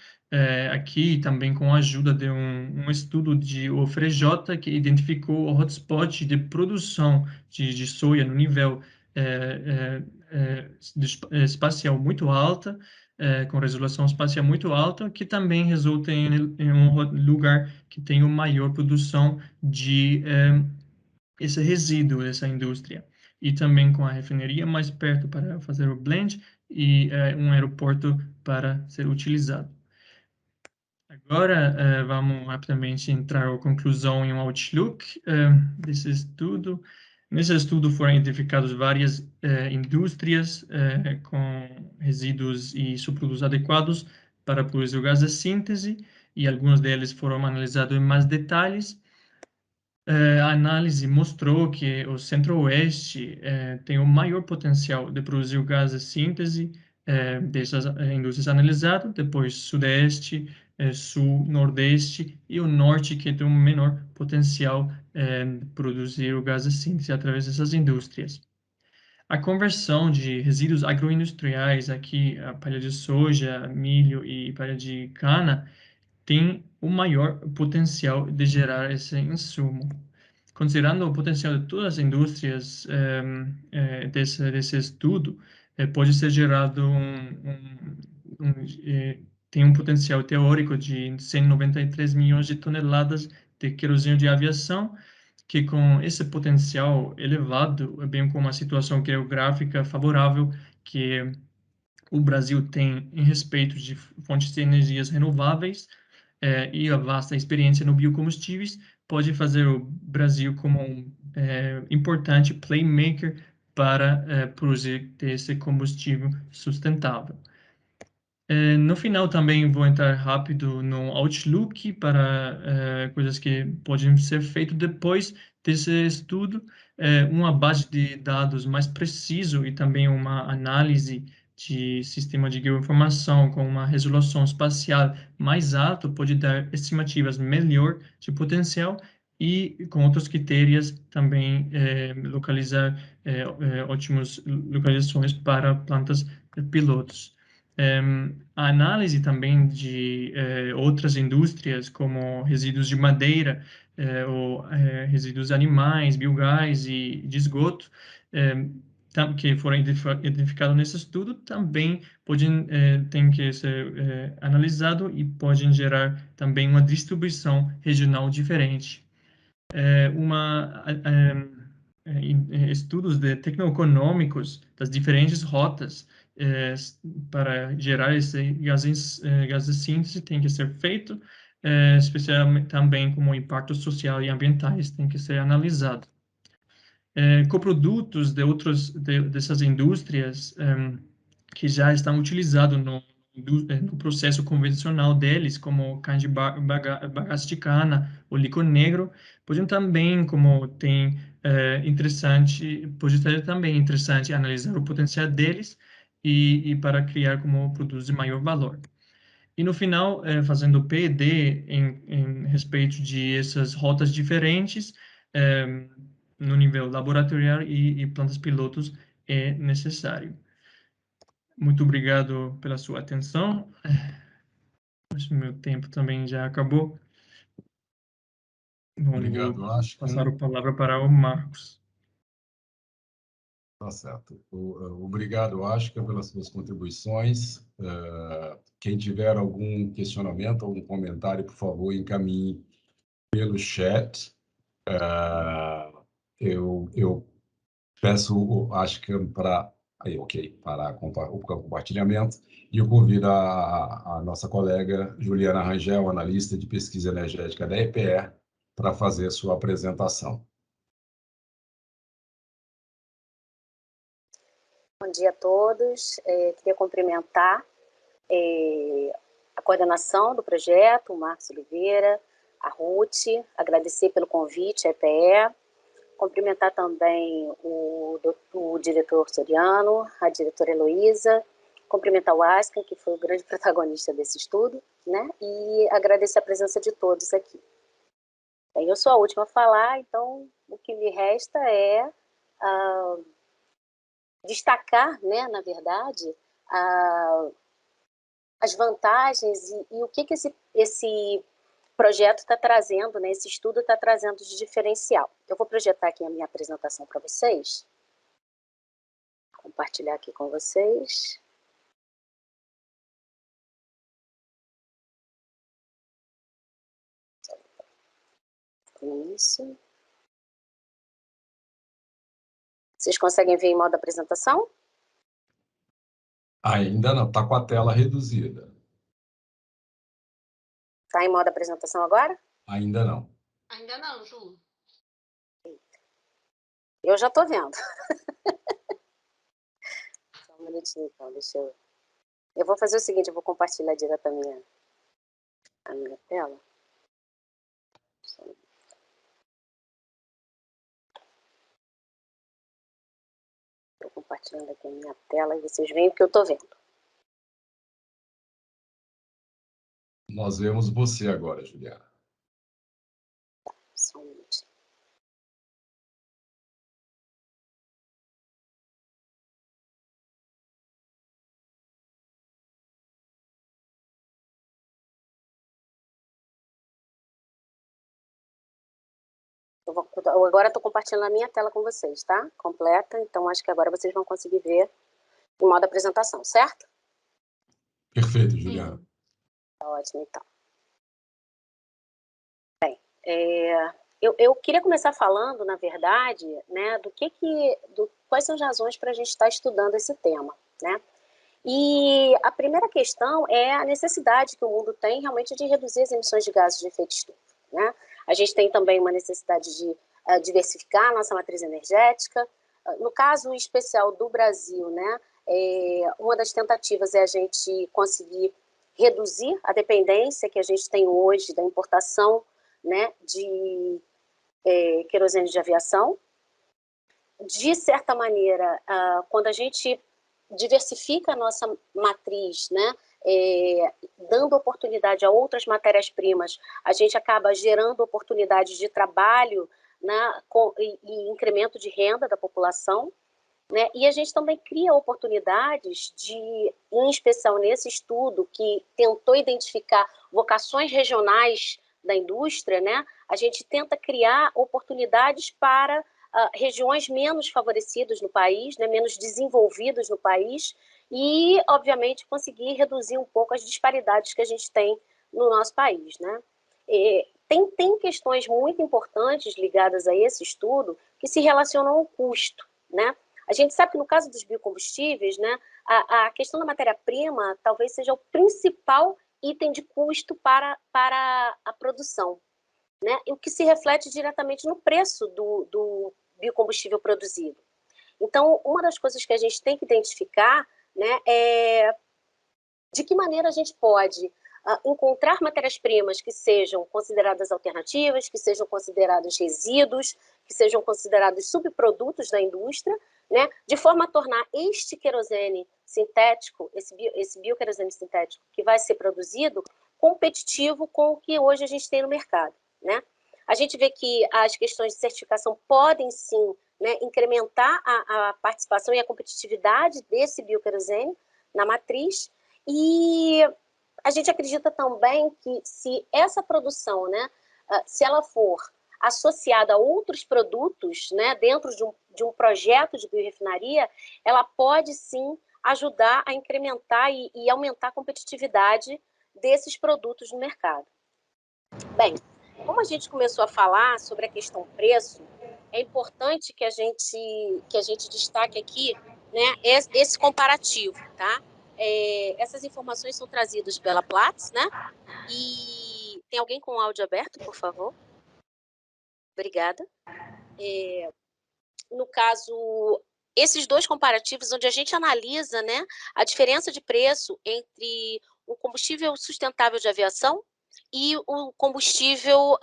aqui também com a ajuda de um estudo de UFRJ que identificou o hotspot de produção de soja no nível espacial muito alta, com resolução espacial muito alta, que também resulta em um lugar que tem uma maior produção de esse resíduo dessa indústria. E também com a refinaria mais perto para fazer o blend e um aeroporto para ser utilizado. Agora, vamos rapidamente entrar à conclusão e um outlook desse estudo. Nesse estudo foram identificadas várias indústrias com resíduos e subprodutos adequados para produzir o gás de síntese, e alguns deles foram analisados em mais detalhes. A análise mostrou que o Centro-Oeste tem o maior potencial de produzir o gás de síntese dessas indústrias analisadas, depois Sudeste, Sul, Nordeste e o Norte, que tem um menor potencial de produzir o gás de síntese através dessas indústrias. A conversão de resíduos agroindustriais, aqui a palha de soja, milho e palha de cana, tem o maior potencial de gerar esse insumo. Considerando o potencial de todas as indústrias desse estudo, pode ser gerado tem um potencial teórico de 193 milhões de toneladas de querosene de aviação, que com esse potencial elevado, bem como a situação geográfica favorável que o Brasil tem em respeito de fontes de energias renováveis e a vasta experiência no biocombustíveis, pode fazer o Brasil como um importante playmaker para produzir esse combustível sustentável. No final também vou entrar rápido no Outlook para coisas que podem ser feitas depois desse estudo, uma base de dados mais preciso e também uma análise de sistema de geoinformação com uma resolução espacial mais alta pode dar estimativas melhor de potencial e com outros critérios também localizar ótimas localizações para plantas pilotos. A análise também de outras indústrias, como resíduos de madeira, ou resíduos animais, biogás e de esgoto, que foram identificados nesse estudo, também tem que ser analisado e podem gerar também uma distribuição regional diferente. Estudos tecnoeconômicos das diferentes rotas para gerar esse gás de síntese tem que ser feito, especialmente também como impacto social e ambientais tem que ser analisado. Coprodutos dessas indústrias que já estão utilizados no processo convencional deles, como bagaço de cana ou licor negro, podem também, como tem interessante, pode ser também interessante analisar o potencial deles e para criar como produzir maior valor. E no final, fazendo P&D em respeito de essas rotas diferentes, no nível laboratorial e plantas pilotos é necessário. Muito obrigado pela sua atenção. Acho que meu tempo também já acabou. Obrigado, Vou Ashkan. passar a palavra para o Marcos. Tá certo. Obrigado, Ashkan, pelas suas contribuições. Quem tiver algum questionamento, algum comentário, por favor, encaminhe pelo chat. Eu peço o Ashkan para parar o compartilhamento, e eu convido a nossa colega Juliana Rangel, analista de pesquisa energética da EPE, para fazer a sua apresentação. Bom dia a todos. Queria cumprimentar a coordenação do projeto, o Marcos Oliveira, a Ruth, agradecer pelo convite à EPE, cumprimentar também o diretor Soriano, a diretora Heloísa, cumprimentar o Ashkan, que foi o grande protagonista desse estudo, né? E agradecer a presença de todos aqui. Eu sou a última a falar, então o que me resta é destacar, né, na verdade, as vantagens e o que esse projeto está trazendo, né, esse estudo está trazendo de diferencial. Eu vou projetar aqui a minha apresentação para vocês. Compartilhar aqui com vocês. Isso. Vocês conseguem ver em modo apresentação? Ainda não, está com a tela reduzida. Está em modo apresentação agora? Ainda não. Ainda não, Ju. Eu já estou vendo. Só um minutinho, então, deixa eu... Eu vou fazer o seguinte, eu vou compartilhar direto a minha tela. Estou compartilhando aqui a minha tela e vocês veem o que eu estou vendo. Nós vemos você agora, Juliana. Só um minutinho. Agora estou compartilhando a minha tela com vocês, tá? Completa, então acho que agora vocês vão conseguir ver em modo apresentação, certo? Perfeito, Juliana. Tá ótimo, então. Bem, eu queria começar falando, na verdade, né, quais são as razões para a gente estar estudando esse tema, né? E a primeira questão é a necessidade que o mundo tem realmente de reduzir as emissões de gases de efeito estufa, né? A gente tem também uma necessidade de diversificar a nossa matriz energética. No caso especial do Brasil, né, uma das tentativas é a gente conseguir reduzir a dependência que a gente tem hoje da importação, né, de querosene de aviação. De certa maneira, quando a gente diversifica a nossa matriz, né, dando oportunidade a outras matérias-primas, a gente acaba gerando oportunidades de trabalho, né, e incremento de renda da população, né, e a gente também cria oportunidades em especial nesse estudo que tentou identificar vocações regionais da indústria, né, a gente tenta criar oportunidades para regiões menos favorecidas no país, né, menos desenvolvidas no país, e, obviamente, conseguir reduzir um pouco as disparidades que a gente tem no nosso país, né? Tem questões muito importantes ligadas a esse estudo que se relacionam ao custo, né? A gente sabe que no caso dos biocombustíveis, né, a questão da matéria-prima talvez seja o principal item de custo para a produção, né? O que se reflete diretamente no preço do biocombustível produzido. Então, uma das coisas que a gente tem que identificar, né, é de que maneira a gente pode encontrar matérias-primas que sejam consideradas alternativas, que sejam consideradas resíduos, que sejam considerados subprodutos da indústria, né, de forma a tornar este querosene sintético, esse bioquerosene sintético que vai ser produzido, competitivo com o que hoje a gente tem no mercado, né? A gente vê que as questões de certificação podem, sim, né, incrementar a participação e a competitividade desse bioquerosene na matriz, e a gente acredita também que se essa produção, né, se ela for associada a outros produtos, né, dentro de um projeto de biorefinaria, ela pode, sim, ajudar a incrementar e aumentar a competitividade desses produtos no mercado. Bem, como a gente começou a falar sobre a questão preço, é importante que a gente destaque aqui, né, esse comparativo, tá? Essas informações são trazidas pela Platts, né? E tem alguém com o áudio aberto, por favor? Obrigada. No caso, esses dois comparativos, onde a gente analisa, né, a diferença de preço entre o combustível sustentável de aviação e o combustível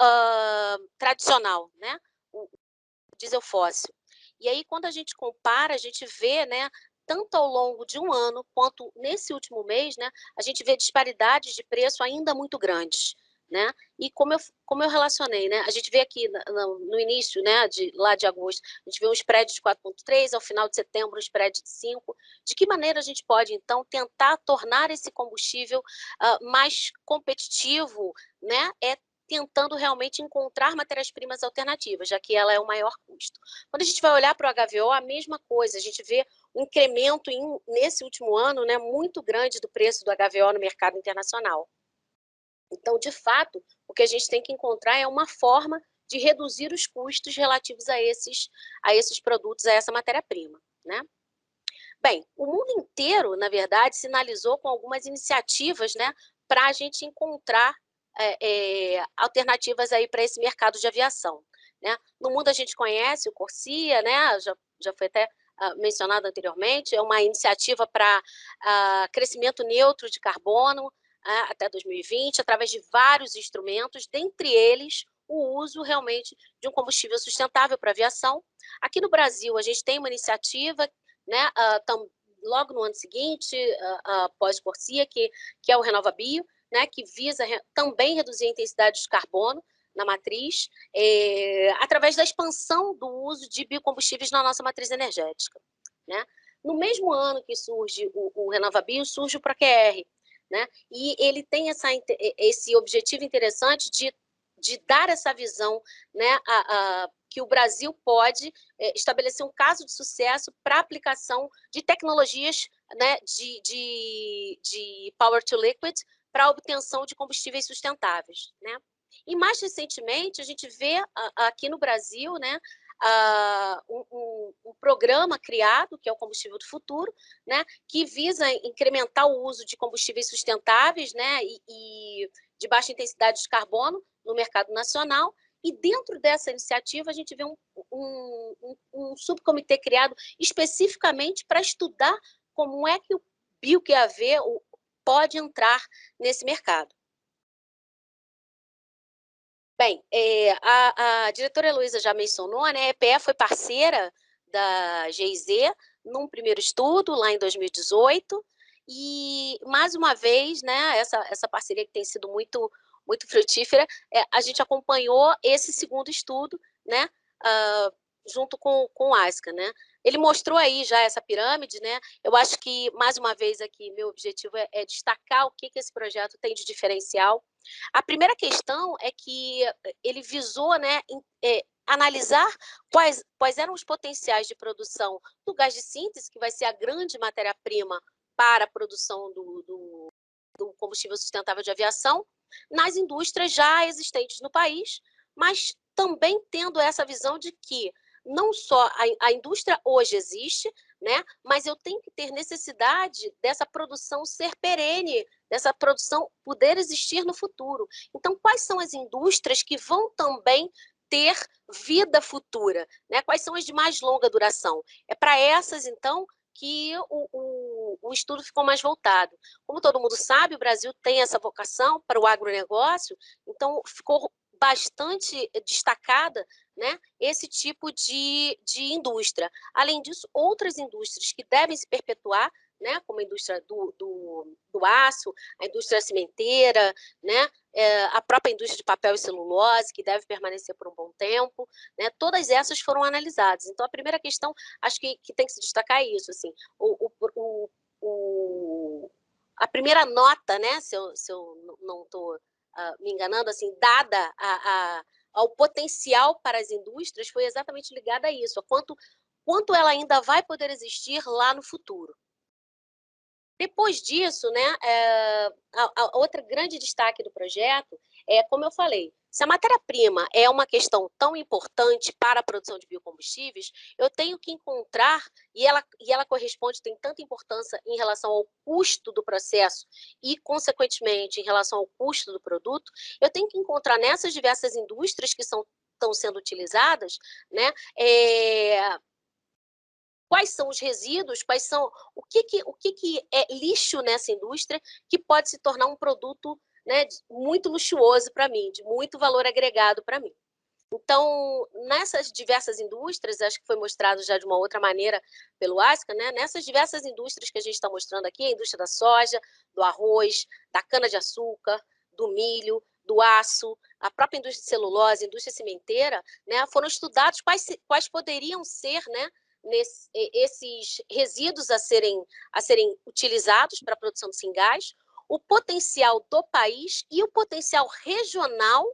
tradicional, né, o diesel fóssil. E aí, quando a gente compara, a gente vê, né, tanto ao longo de um ano quanto nesse último mês, né, a gente vê disparidades de preço ainda muito grandes, né? E como eu relacionei, né, a gente vê aqui no início, né, lá de agosto, a gente vê um spread de 4,3, ao final de setembro um spread de 5. De que maneira a gente pode, então, tentar tornar esse combustível mais competitivo, né, tentando realmente encontrar matérias-primas alternativas, já que ela é o maior custo. Quando a gente vai olhar para o HVO, a mesma coisa, a gente vê um incremento nesse último ano, né, muito grande do preço do HVO no mercado internacional. Então, de fato, o que a gente tem que encontrar é uma forma de reduzir os custos relativos a esses produtos, a essa matéria-prima, né? Bem, o mundo inteiro, na verdade, sinalizou com algumas iniciativas, né, para a gente encontrar alternativas aí para esse mercado de aviação, né? No mundo a gente conhece o CORSIA, né? Já foi até mencionado anteriormente, é uma iniciativa para crescimento neutro de carbono até 2020, através de vários instrumentos, dentre eles o uso realmente de um combustível sustentável para aviação. Aqui no Brasil, a gente tem uma iniciativa, né, logo no ano seguinte, após CORSIA, que é o RenovaBio, né, que visa também reduzir a intensidade de carbono na matriz, através da expansão do uso de biocombustíveis na nossa matriz energética, né? No mesmo ano que surge o RenovaBio, surge o ProQR, né? E ele tem esse objetivo interessante de dar essa visão, né, que o Brasil pode estabelecer um caso de sucesso para a aplicação de tecnologias, né, de power to liquid para a obtenção de combustíveis sustentáveis, né? E mais recentemente a gente vê aqui no Brasil, né, um programa criado, que é o Combustível do Futuro, né, que visa incrementar o uso de combustíveis sustentáveis, né, e de baixa intensidade de carbono no mercado nacional. E dentro dessa iniciativa a gente vê um subcomitê criado especificamente para estudar como é que o BioQAV pode entrar nesse mercado. Bem, a diretora Heloísa já mencionou, né, a EPE foi parceira da GIZ num primeiro estudo, lá em 2018, e, mais uma vez, né, essa parceria que tem sido muito, muito frutífera, a gente acompanhou esse segundo estudo, né, junto com o ASCA, né. Ele mostrou aí já essa pirâmide, né, eu acho que, mais uma vez aqui, meu objetivo é destacar o que esse projeto tem de diferencial. A primeira questão é que ele visou, né, analisar quais eram os potenciais de produção do gás de síntese, que vai ser a grande matéria-prima para a produção do combustível sustentável de aviação, nas indústrias já existentes no país, mas também tendo essa visão de que não só a indústria hoje existe, né, mas eu tenho que ter necessidade dessa produção ser perene, dessa produção poder existir no futuro. Então, quais são as indústrias que vão também ter vida futura, né? Quais são as de mais longa duração? É para essas, então, que o estudo ficou mais voltado. Como todo mundo sabe, o Brasil tem essa vocação para o agronegócio, então ficou bastante destacada, né, esse tipo de indústria. Além disso, outras indústrias que devem se perpetuar, né, como a indústria do aço, a indústria cimenteira, né, a própria indústria de papel e celulose, que deve permanecer por um bom tempo, né, todas essas foram analisadas. Então, a primeira questão, acho que tem que se destacar é isso, assim, a primeira nota, né, se eu não estou me enganando, assim, dada ao potencial para as indústrias, foi exatamente ligada a isso, a quanto ela ainda vai poder existir lá no futuro. Depois disso, né, a outra grande destaque do projeto é, como eu falei, se a matéria-prima é uma questão tão importante para a produção de biocombustíveis, eu tenho que encontrar, e ela corresponde, tem tanta importância em relação ao custo do processo e, consequentemente, em relação ao custo do produto, eu tenho que encontrar nessas diversas indústrias que estão sendo utilizadas, né, quais são os resíduos, o que é lixo nessa indústria que pode se tornar um produto, né, muito luxuoso para mim, de muito valor agregado para mim. Então, nessas diversas indústrias, acho que foi mostrado já de uma outra maneira pelo ASCA, né, nessas diversas indústrias que a gente está mostrando aqui, a indústria da soja, do arroz, da cana-de-açúcar, do milho, do aço, a própria indústria de celulose, a indústria cimenteira, né, foram estudados quais poderiam ser, né, esses resíduos a serem utilizados para a produção de singás, o potencial do país e o potencial regional,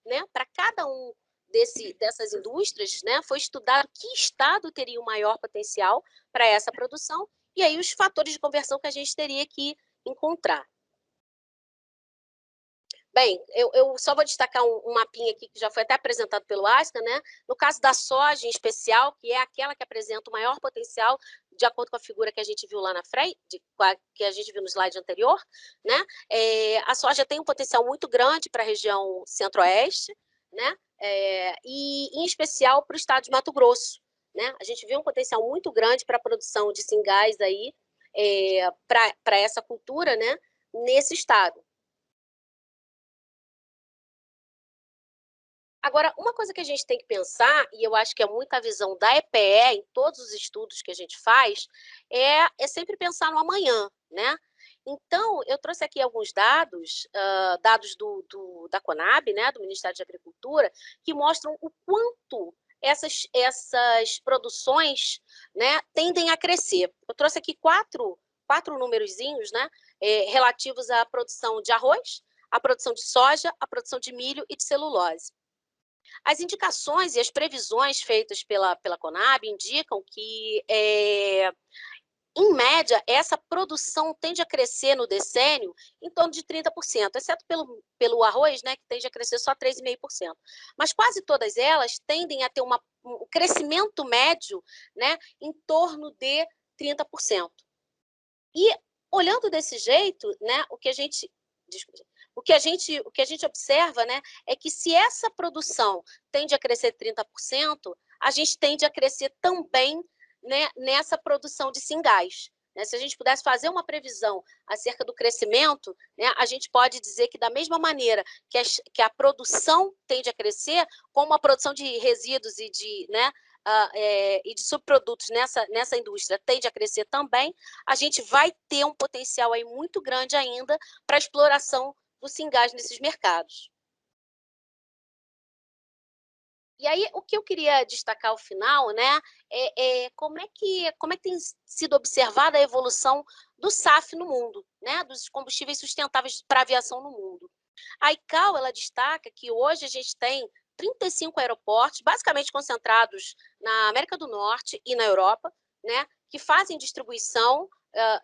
né, para cada um dessas indústrias, né, foi estudado que estado teria o maior potencial para essa produção, e aí os fatores de conversão que a gente teria que encontrar. Bem, eu só vou destacar um mapinha aqui que já foi até apresentado pelo ASCA, né? No caso da soja em especial, que é aquela que apresenta o maior potencial, de acordo com a figura que a gente viu lá na frente, que a gente viu no slide anterior, né? A soja tem um potencial muito grande para a região centro-oeste, né? E em especial para o estado de Mato Grosso, né? A gente viu um potencial muito grande para a produção de singás aí, para essa cultura, né? Nesse estado. Agora, uma coisa que a gente tem que pensar, e eu acho que é muita visão da EPE em todos os estudos que a gente faz, é sempre pensar no amanhã, né? Então, eu trouxe aqui alguns dados, dados da Conab, né, do Ministério da Agricultura, que mostram o quanto essas produções, né, tendem a crescer. Eu trouxe aqui quatro númerozinhos, né, relativos à produção de arroz, à produção de soja, à produção de milho e de celulose. As indicações e as previsões feitas pela Conab indicam que, em média, essa produção tende a crescer no decênio em torno de 30%, exceto pelo arroz, né, que tende a crescer só 3,5%. Mas quase todas elas tendem a ter um crescimento médio, né, em torno de 30%. E, olhando desse jeito, né, o que a gente observa, né, é que se essa produção tende a crescer 30%, a gente tende a crescer também, né, nessa produção de singás. Né? Se a gente pudesse fazer uma previsão acerca do crescimento, né, a gente pode dizer que da mesma maneira que a produção tende a crescer, como a produção de resíduos e de, né, e de subprodutos nessa indústria tende a crescer também, a gente vai ter um potencial aí muito grande ainda para a exploração do singás nesses mercados. E aí, o que eu queria destacar ao final, né, como é que tem sido observada a evolução do SAF no mundo, né, dos combustíveis sustentáveis para a aviação no mundo. A ICAO, ela destaca que hoje a gente tem 35 aeroportos, basicamente concentrados na América do Norte e na Europa, né, que fazem distribuição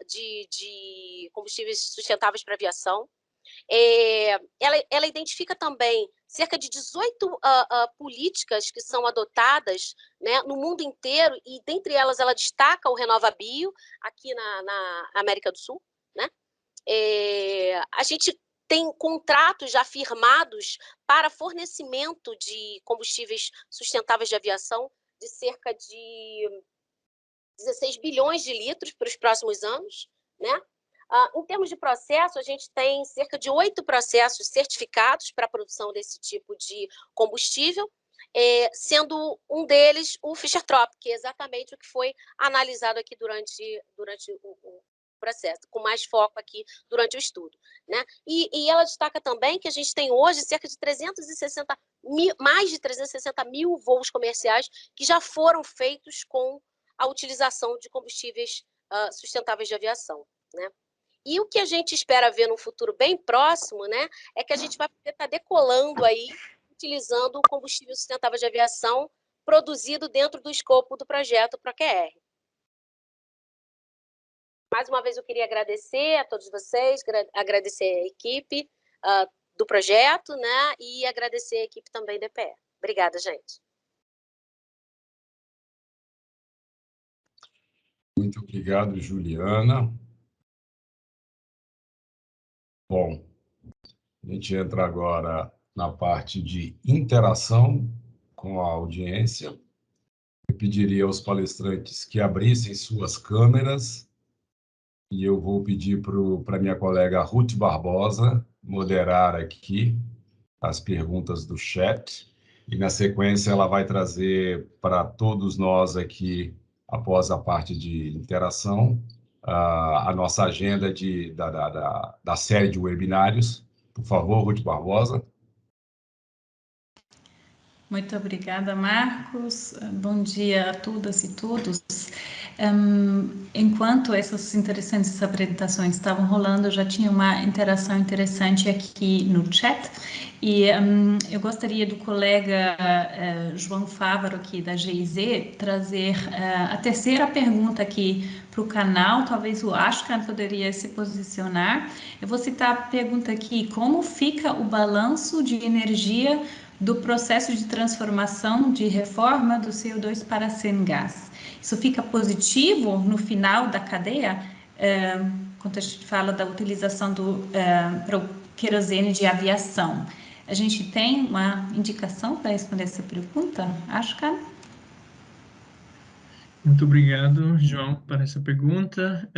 de combustíveis sustentáveis para a aviação. Ela identifica também cerca de 18 políticas que são adotadas, né, no mundo inteiro, e dentre elas ela destaca o RenovaBio, aqui na América do Sul. Né? A gente tem contratos já firmados para fornecimento de combustíveis sustentáveis de aviação de cerca de 16 bilhões de litros para os próximos anos. né? Em termos de processo, a gente tem cerca de 8 processos certificados para a produção desse tipo de combustível, sendo um deles o Fischer-Tropsch, que é exatamente o que foi analisado aqui durante o processo, com mais foco aqui durante o estudo, né? E ela destaca também que a gente tem hoje cerca de mais de 360 mil voos comerciais que já foram feitos com a utilização de combustíveis sustentáveis de aviação, né? E o que a gente espera ver no futuro bem próximo, né, é que a gente vai poder estar decolando aí, utilizando o combustível sustentável de aviação produzido dentro do escopo do projeto ProQR. Mais uma vez eu queria agradecer a todos vocês, agradecer a equipe do projeto, né, e agradecer a equipe também do EPE. Obrigada, gente. Muito obrigado, Juliana. Bom, a gente entra agora na parte de interação com a audiência. Eu pediria aos palestrantes que abrissem suas câmeras e eu vou pedir para minha colega Ruth Barbosa moderar aqui as perguntas do chat e, na sequência, ela vai trazer para todos nós aqui, após a parte de interação, a nossa agenda da série de webinários. Por favor, Ruth Barbosa. Muito obrigada, Marcos. Bom dia a todas e todos. Enquanto essas interessantes apresentações estavam rolando, eu já tinha uma interação interessante aqui no chat e eu gostaria do colega João Fávaro, aqui da GIZ, trazer a terceira pergunta aqui para o canal. Talvez o Ashkan poderia se posicionar. Eu vou citar a pergunta aqui: como fica o balanço de energia do processo de transformação de reforma do CO2 para syngas? Isso fica positivo no final da cadeia, quando a gente fala da utilização para o querosene de aviação. A gente tem uma indicação para responder essa pergunta? Ashkan? Muito obrigado, João, por essa pergunta.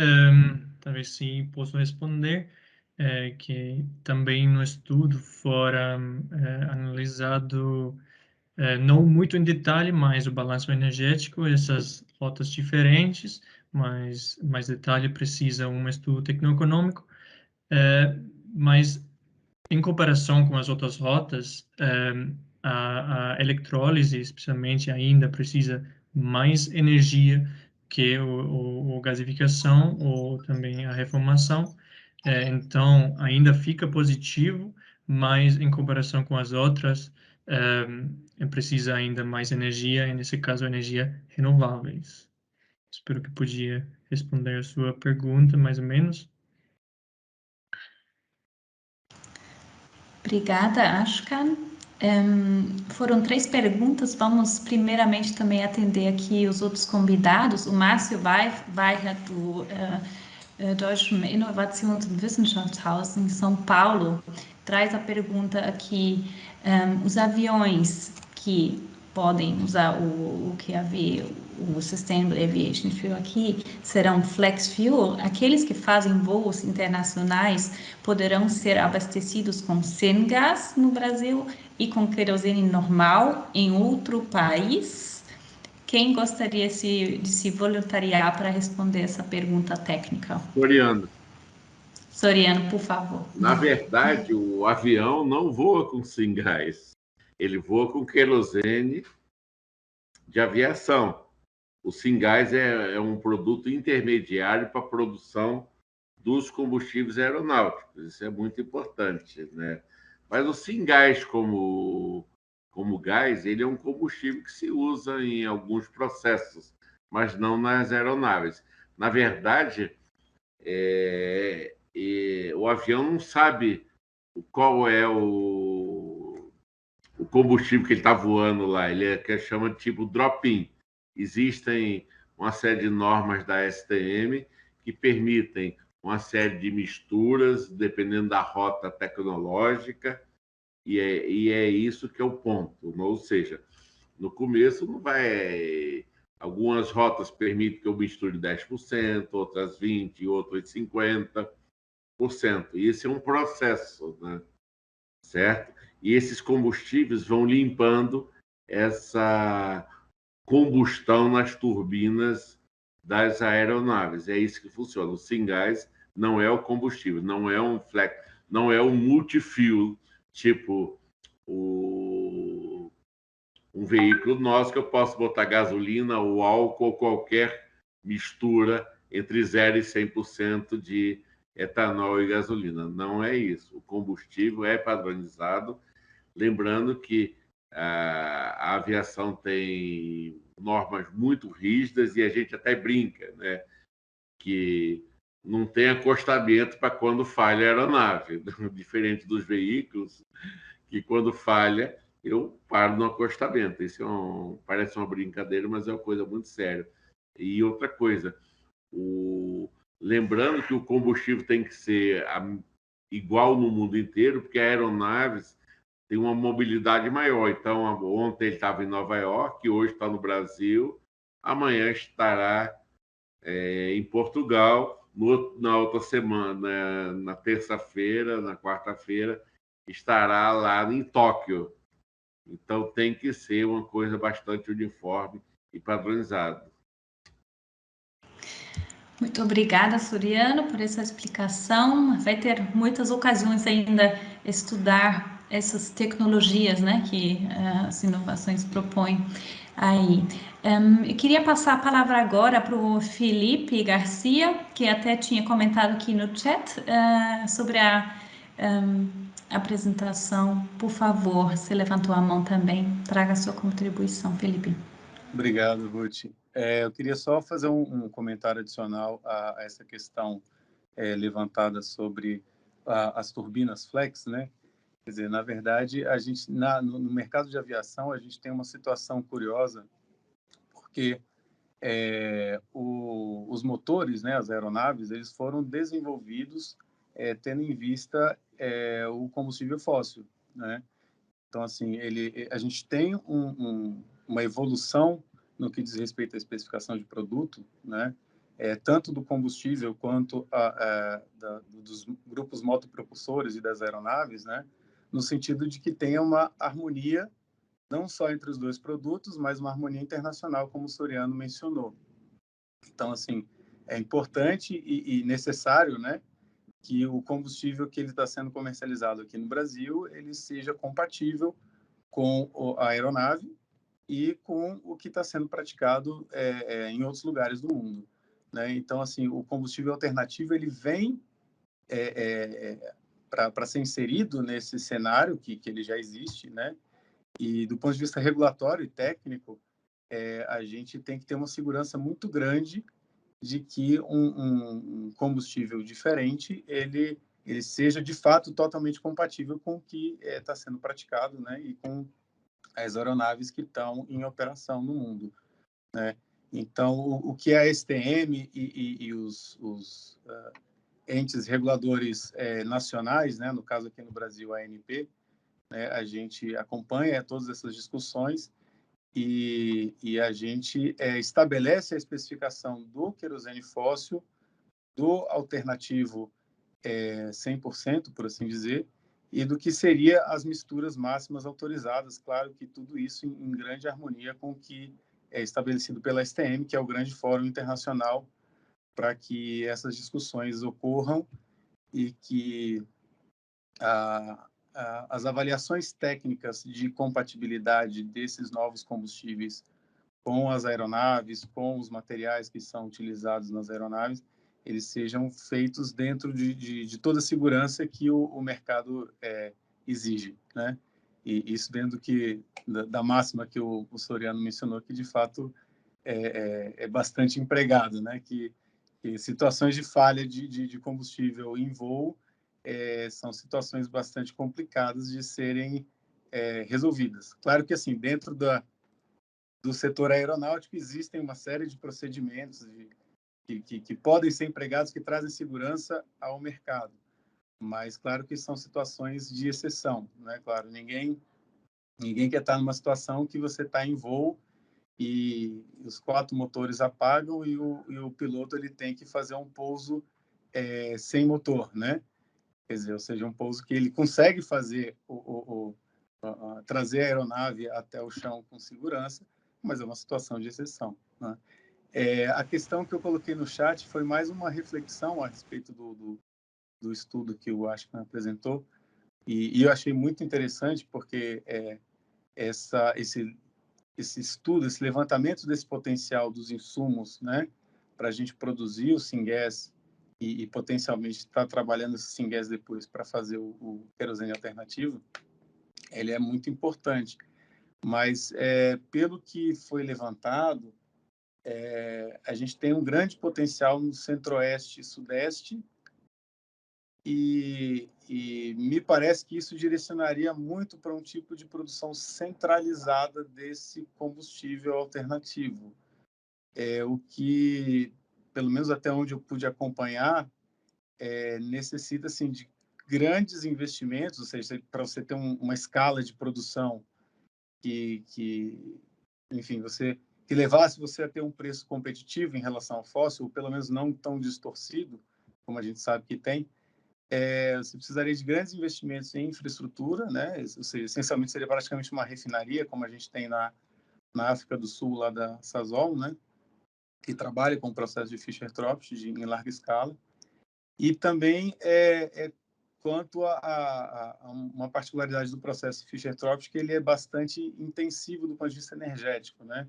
Talvez sim posso responder. Que também no estudo fora analisado não muito em detalhe, mas o balanço energético, essas rotas diferentes, mas mais detalhe precisa um estudo tecnoeconômico, mas em comparação com as outras rotas, a eletrólise, especialmente, ainda precisa mais energia que a gasificação ou também a reformação. Então, ainda fica positivo, mas em comparação com as outras, precisa ainda mais energia, e nesse caso, energia renováveis. Espero que podia responder a sua pergunta, mais ou menos. Obrigada, Ashkan. Foram 3 perguntas. Vamos primeiramente também atender aqui os outros convidados. O Márcio Weicher, do Deutschen Innovations- und Wissenschaftshaus em São Paulo, traz a pergunta aqui: os aviões que podem usar o QAV, o Sustainable Aviation Fuel aqui, serão flex fuel? Aqueles que fazem voos internacionais poderão ser abastecidos com syngas no Brasil e com querosene normal em outro país? Quem gostaria de se voluntariar para responder essa pergunta técnica? Soriano, por favor. Na verdade, o avião não voa com syngas, ele voa com querosene de aviação. O syngas é um produto intermediário para a produção dos combustíveis aeronáuticos. Isso é muito importante, né? Mas o syngas como gás, ele é um combustível que se usa em alguns processos, mas não nas aeronaves. Na verdade, o avião não sabe qual é o combustível que ele está voando lá. Ele que chama de tipo drop-in. Existem uma série de normas da STM que permitem uma série de misturas, dependendo da rota tecnológica, e é isso que é o ponto. Ou seja, no começo não vai Algumas rotas permitem que eu misture 10%, outras 20%, outras 50%. E esse é um processo, né? Certo? E esses combustíveis vão limpando essa combustão nas turbinas das aeronaves. É isso que funciona. O syngas não é o combustível, não é um flex, não é um multifuel, tipo um veículo nosso que eu posso botar gasolina ou álcool ou qualquer mistura entre 0 e 100% de etanol e gasolina. Não é isso. O combustível é padronizado. Lembrando que a aviação tem normas muito rígidas e a gente até brinca, né? Que não tem acostamento para quando falha a aeronave, diferente dos veículos, que quando falha, eu paro no acostamento. Isso parece uma brincadeira, mas é uma coisa muito séria. E outra coisa, lembrando que o combustível tem que ser igual no mundo inteiro, porque aeronaves tem uma mobilidade maior. Então, ontem ele estava em Nova York, hoje está no Brasil, amanhã estará em Portugal, na outra semana, na terça-feira, na quarta-feira, estará lá em Tóquio. Então, tem que ser uma coisa bastante uniforme e padronizada. Muito obrigada, Soriano, por essa explicação. Vai ter muitas ocasiões ainda estudar essas tecnologias, né, que as inovações propõem aí. Eu queria passar a palavra agora para o Felipe Garcia, que até tinha comentado aqui no chat sobre a apresentação. Por favor, você levantou a mão também. Traga a sua contribuição, Felipe. Obrigado, Ruth. Eu queria só fazer um comentário adicional a essa questão levantada sobre as turbinas flex, né? Quer dizer, na verdade, a gente no mercado de aviação a gente tem uma situação curiosa, porque os motores, né, as aeronaves, eles foram desenvolvidos tendo em vista o combustível fóssil, né? Então, assim, a gente tem uma evolução no que diz respeito à especificação de produto, né? Tanto do combustível quanto dos grupos motopropulsores e das aeronaves, né? No sentido de que tenha uma harmonia não só entre os dois produtos, mas uma harmonia internacional, como o Soriano mencionou. Então, assim, é importante e necessário, né, que o combustível que ele está sendo comercializado aqui no Brasil ele seja compatível com a aeronave e com o que está sendo praticado em outros lugares do mundo, né? Então, assim, o combustível alternativo ele vem para ser inserido nesse cenário que ele já existe, né? E do ponto de vista regulatório e técnico, a gente tem que ter uma segurança muito grande de que um combustível diferente ele seja de fato totalmente compatível com o que está sendo praticado, né, e com as aeronaves que estão em operação no mundo, né? Então, o que a STM e os entes reguladores nacionais, né, no caso aqui no Brasil a ANP, né, a gente acompanha todas essas discussões e a gente estabelece a especificação do querosene fóssil, do alternativo 100%, por assim dizer, e do que seria as misturas máximas autorizadas. Claro que tudo isso em grande harmonia com o que é estabelecido pela STM, que é o grande fórum internacional para que essas discussões ocorram e que as avaliações técnicas de compatibilidade desses novos combustíveis com as aeronaves, com os materiais que são utilizados nas aeronaves, eles sejam feitos dentro de toda a segurança que o mercado exige, né? E isso dentro da máxima que o Soriano mencionou, que de fato é bastante empregado, né? Que situações de falha de combustível em voo são situações bastante complicadas de serem resolvidas. Claro que, assim, dentro do setor aeronáutico existem uma série de procedimentos que podem ser empregados, que trazem segurança ao mercado. Mas, claro que são situações de exceção, né? Claro, ninguém quer estar numa situação que você está em voo e os 4 motores apagam e o piloto ele tem que fazer um pouso sem motor, né? Quer dizer, ou seja, um pouso que ele consegue fazer trazer a aeronave até o chão com segurança, mas é uma situação de exceção, né? A questão que eu coloquei no chat foi mais uma reflexão a respeito do estudo que o Ashkan apresentou, e eu achei muito interessante porque esse estudo, esse levantamento desse potencial dos insumos, né, para a gente produzir o syngas e potencialmente estar trabalhando esse syngas depois para fazer o querosene alternativo, ele é muito importante. Mas, pelo que foi levantado, a gente tem um grande potencial no centro-oeste e sudeste, e me parece que isso direcionaria muito para um tipo de produção centralizada desse combustível alternativo. O que, pelo menos até onde eu pude acompanhar, necessita assim, de grandes investimentos, ou seja, para você ter uma escala de produção que enfim, que levasse você a ter um preço competitivo em relação ao fóssil, ou pelo menos não tão distorcido, como a gente sabe que tem. Você precisaria de grandes investimentos em infraestrutura, né? Ou seja, essencialmente seria praticamente uma refinaria, como a gente tem na África do Sul, lá da Sasol, né? Que trabalha com o processo de Fischer-Tropsch em larga escala. E também quanto a uma particularidade do processo Fischer-Tropsch, que ele é bastante intensivo do ponto de vista energético, né?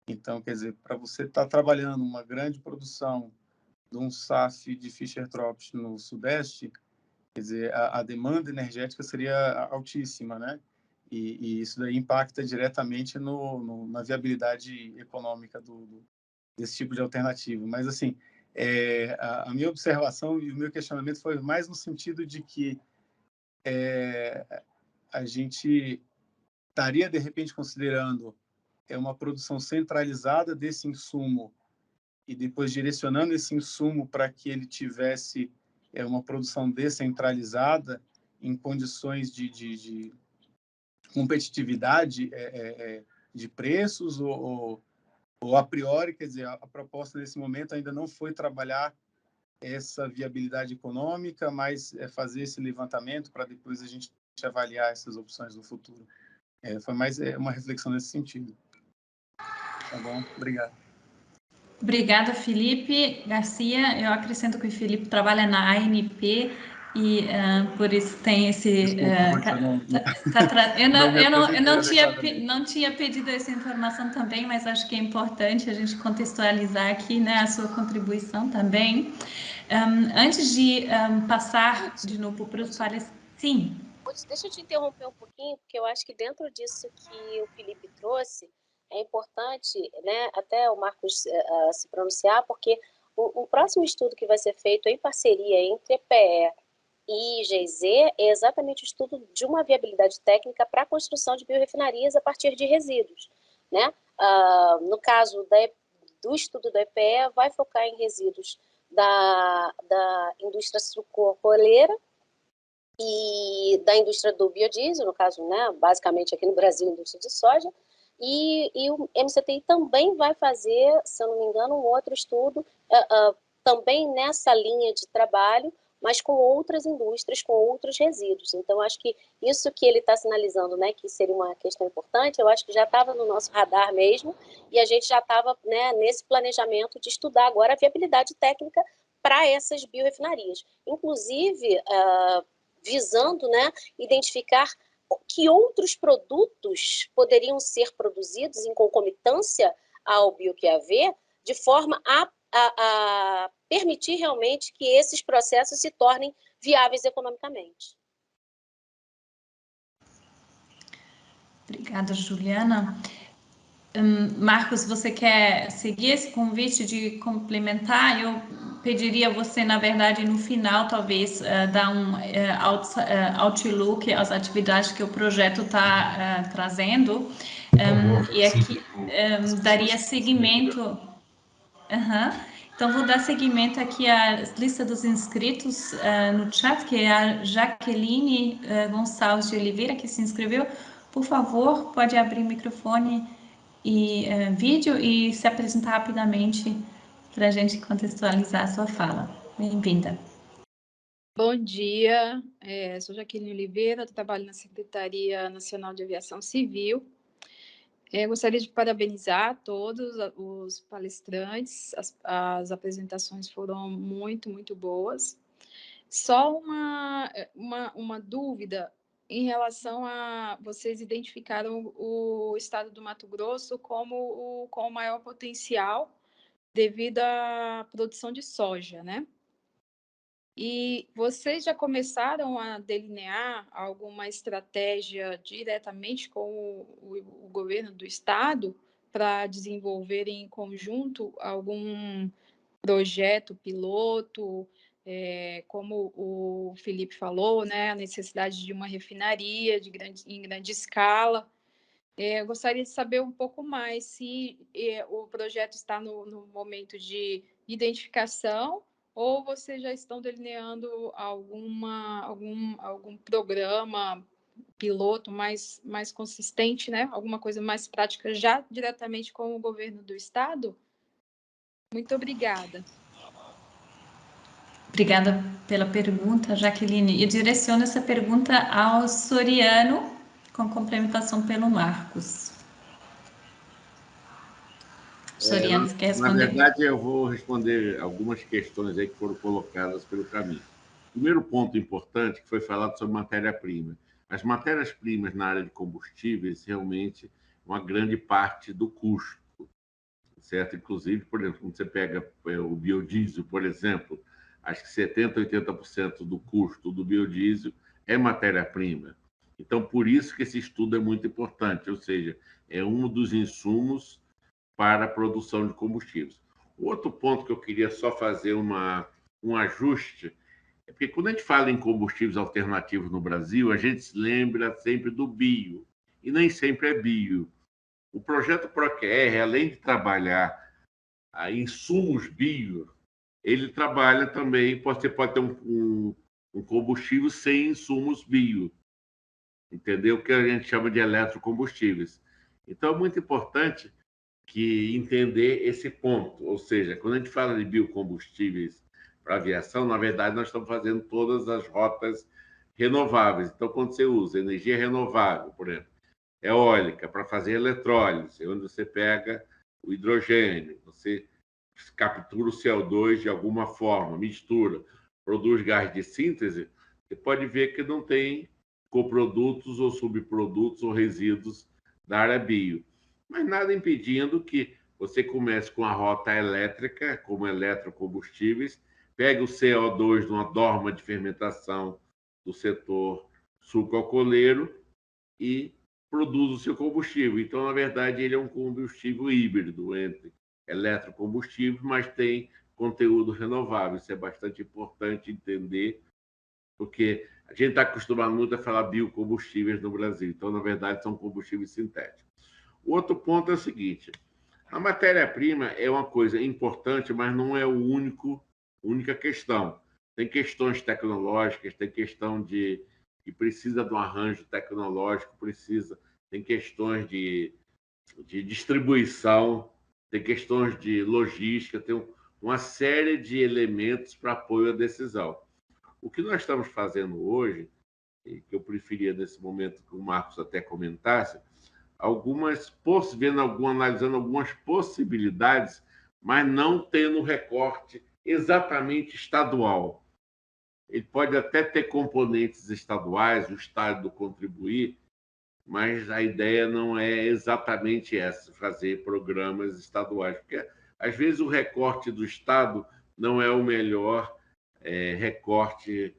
Então, quer dizer, para você estar trabalhando uma grande produção de um SAF de Fischer-Tropsch no Sudeste, quer dizer, a demanda energética seria altíssima, né? E isso daí impacta diretamente na viabilidade econômica desse tipo de alternativa. Mas, assim, a minha observação e o meu questionamento foi mais no sentido de que a gente estaria, de repente, considerando uma produção centralizada desse insumo e depois direcionando esse insumo para que ele tivesse uma produção descentralizada em condições de competitividade de preços ou a priori, quer dizer, a proposta nesse momento ainda não foi trabalhar essa viabilidade econômica, mas fazer esse levantamento para depois a gente avaliar essas opções no futuro. Foi mais uma reflexão nesse sentido. Tá bom? Obrigado. Obrigada, Felipe Garcia. Eu acrescento que o Felipe trabalha na ANP e por isso tem esse... eu não tinha pedido essa informação também, mas acho que é importante a gente contextualizar aqui, né, a sua contribuição também. Antes de passar de novo para os palestrantes... Sim. Deixa eu te interromper um pouquinho, porque eu acho que dentro disso que o Felipe trouxe, é importante, né, até o Marcos se pronunciar, porque o próximo estudo que vai ser feito em parceria entre EPE e IGZ é exatamente o estudo de uma viabilidade técnica para a construção de biorefinarias a partir de resíduos, né? No caso do estudo da EPE, vai focar em resíduos da indústria sucroalcooleira e da indústria do biodiesel, no caso, né, basicamente aqui no Brasil, indústria de soja, e o MCTI também vai fazer, se eu não me engano, um outro estudo, também nessa linha de trabalho, mas com outras indústrias, com outros resíduos. Então, acho que isso que ele está sinalizando, né, que seria uma questão importante, eu acho que já estava no nosso radar mesmo, e a gente já estava, né, nesse planejamento de estudar agora a viabilidade técnica para essas biorefinarias. Inclusive, visando, né, identificar que outros produtos poderiam ser produzidos em concomitância ao bio-QAV, de forma a permitir realmente que esses processos se tornem viáveis economicamente. Obrigada, Juliana. Marcos, você quer seguir esse convite de complementar? Eu pediria você, na verdade, no final, talvez, dar um outlook às atividades que o projeto está trazendo. E aqui daria seguimento... Então, vou dar seguimento aqui à lista dos inscritos no chat, que é a Jaqueline Gonçalves de Oliveira, que se inscreveu. Por favor, pode abrir o microfone e vídeo e se apresentar rapidamente para a gente contextualizar a sua fala. Bem-vinda. Bom dia, sou Jaqueline Oliveira, trabalho na Secretaria Nacional de Aviação Civil. Gostaria de parabenizar todos os palestrantes, as apresentações foram muito, muito boas. Só uma dúvida em relação a... Vocês identificaram o estado do Mato Grosso como com o maior potencial devido à produção de soja, né? E vocês já começaram a delinear alguma estratégia diretamente com o governo do estado para desenvolver em conjunto algum projeto piloto, como o Felipe falou, né, a necessidade de uma refinaria em grande escala. Eu gostaria de saber um pouco mais se o projeto está no momento de identificação ou vocês já estão delineando algum programa piloto mais consistente, né? Alguma coisa mais prática já diretamente com o governo do estado? Muito obrigada. Obrigada pela pergunta, Jaqueline. Eu direciono essa pergunta ao Soriano, com complementação pelo Marcos. Soriano, você quer responder? Na verdade, eu vou responder algumas questões aí que foram colocadas pelo caminho. Primeiro ponto importante que foi falado sobre matéria-prima. As matérias-primas na área de combustíveis realmente uma grande parte do custo, certo? Inclusive, por exemplo, quando você pega o biodiesel, por exemplo, acho que 70%, 80% do custo do biodiesel é matéria-prima. Então, por isso que esse estudo é muito importante, ou seja, é um dos insumos para a produção de combustíveis. O outro ponto que eu queria só fazer um ajuste é porque quando a gente fala em combustíveis alternativos no Brasil, a gente se lembra sempre do bio, e nem sempre é bio. O projeto ProQR, além de trabalhar insumos bio, ele trabalha também, você pode ter um combustível sem insumos bio, entendeu? Que a gente chama de eletrocombustíveis. Então, é muito importante que entender esse ponto, ou seja, quando a gente fala de biocombustíveis para aviação, na verdade, nós estamos fazendo todas as rotas renováveis. Então, quando você usa energia renovável, por exemplo, eólica, para fazer eletrólise, onde você pega o hidrogênio, você captura o CO2 de alguma forma, mistura, produz gás de síntese, você pode ver que não tem coprodutos ou subprodutos ou resíduos da área bio. Mas nada impedindo que você comece com a rota elétrica, como eletrocombustíveis, pegue o CO2 de uma dorma de fermentação do setor sucroalcooleiro e produza o seu combustível. Então, na verdade, ele é um combustível híbrido entre eletrocombustível, mas tem conteúdo renovável. Isso é bastante importante entender, porque a gente está acostumado muito a falar biocombustíveis no Brasil. Então, na verdade, são combustíveis sintéticos. O outro ponto é o seguinte: a matéria-prima é uma coisa importante, mas não é a única questão. Tem questões tecnológicas, tem questão que precisa de um arranjo tecnológico, tem questões de distribuição, tem questões de logística, tem uma série de elementos para apoio à decisão. O que nós estamos fazendo hoje, e que eu preferia nesse momento que o Marcos até comentasse, analisando algumas possibilidades, mas não tendo recorte exatamente estadual. Ele pode até ter componentes estaduais, o Estado contribuir, mas a ideia não é exatamente essa, fazer programas estaduais, porque às vezes o recorte do Estado não é o melhor recorte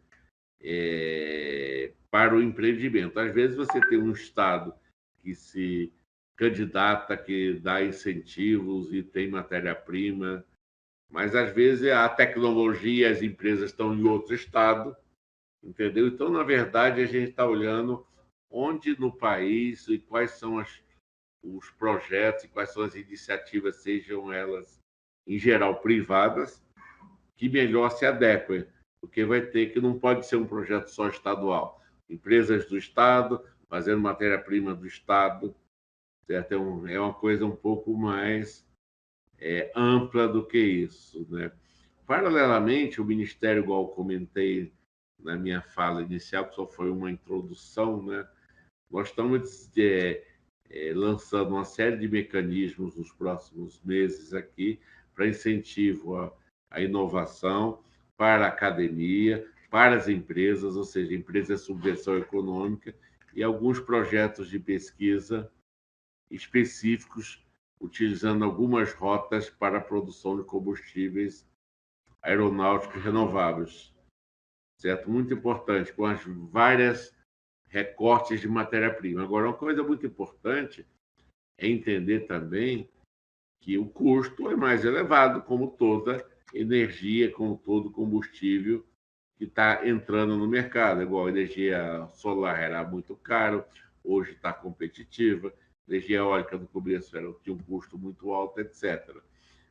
para o empreendimento. Às vezes você tem um Estado que se candidata, que dá incentivos e tem matéria-prima, mas às vezes a tecnologia, as empresas estão em outro estado, entendeu? Então, na verdade, a gente está olhando onde no país e quais são os projetos e quais são as iniciativas, sejam elas, em geral, privadas, que melhor se adequem, porque vai ter que não pode ser um projeto só estadual. Empresas do Estado, fazendo matéria-prima do Estado, certo? É uma coisa um pouco mais ampla do que isso, né? Paralelamente, o Ministério, igual eu comentei na minha fala inicial, que só foi uma introdução, né? Nós estamos lançando uma série de mecanismos nos próximos meses aqui para incentivo à inovação para a academia, para as empresas, ou seja, empresas de subversão econômica, e alguns projetos de pesquisa específicos, utilizando algumas rotas para a produção de combustíveis aeronáuticos renováveis, certo? Muito importante, com as várias recortes de matéria-prima. Agora, uma coisa muito importante é entender também que o custo é mais elevado, como toda energia, como todo combustível que está entrando no mercado. Igual a energia solar era muito caro, hoje está competitiva, energia eólica do começo tinha um custo muito alto, etc.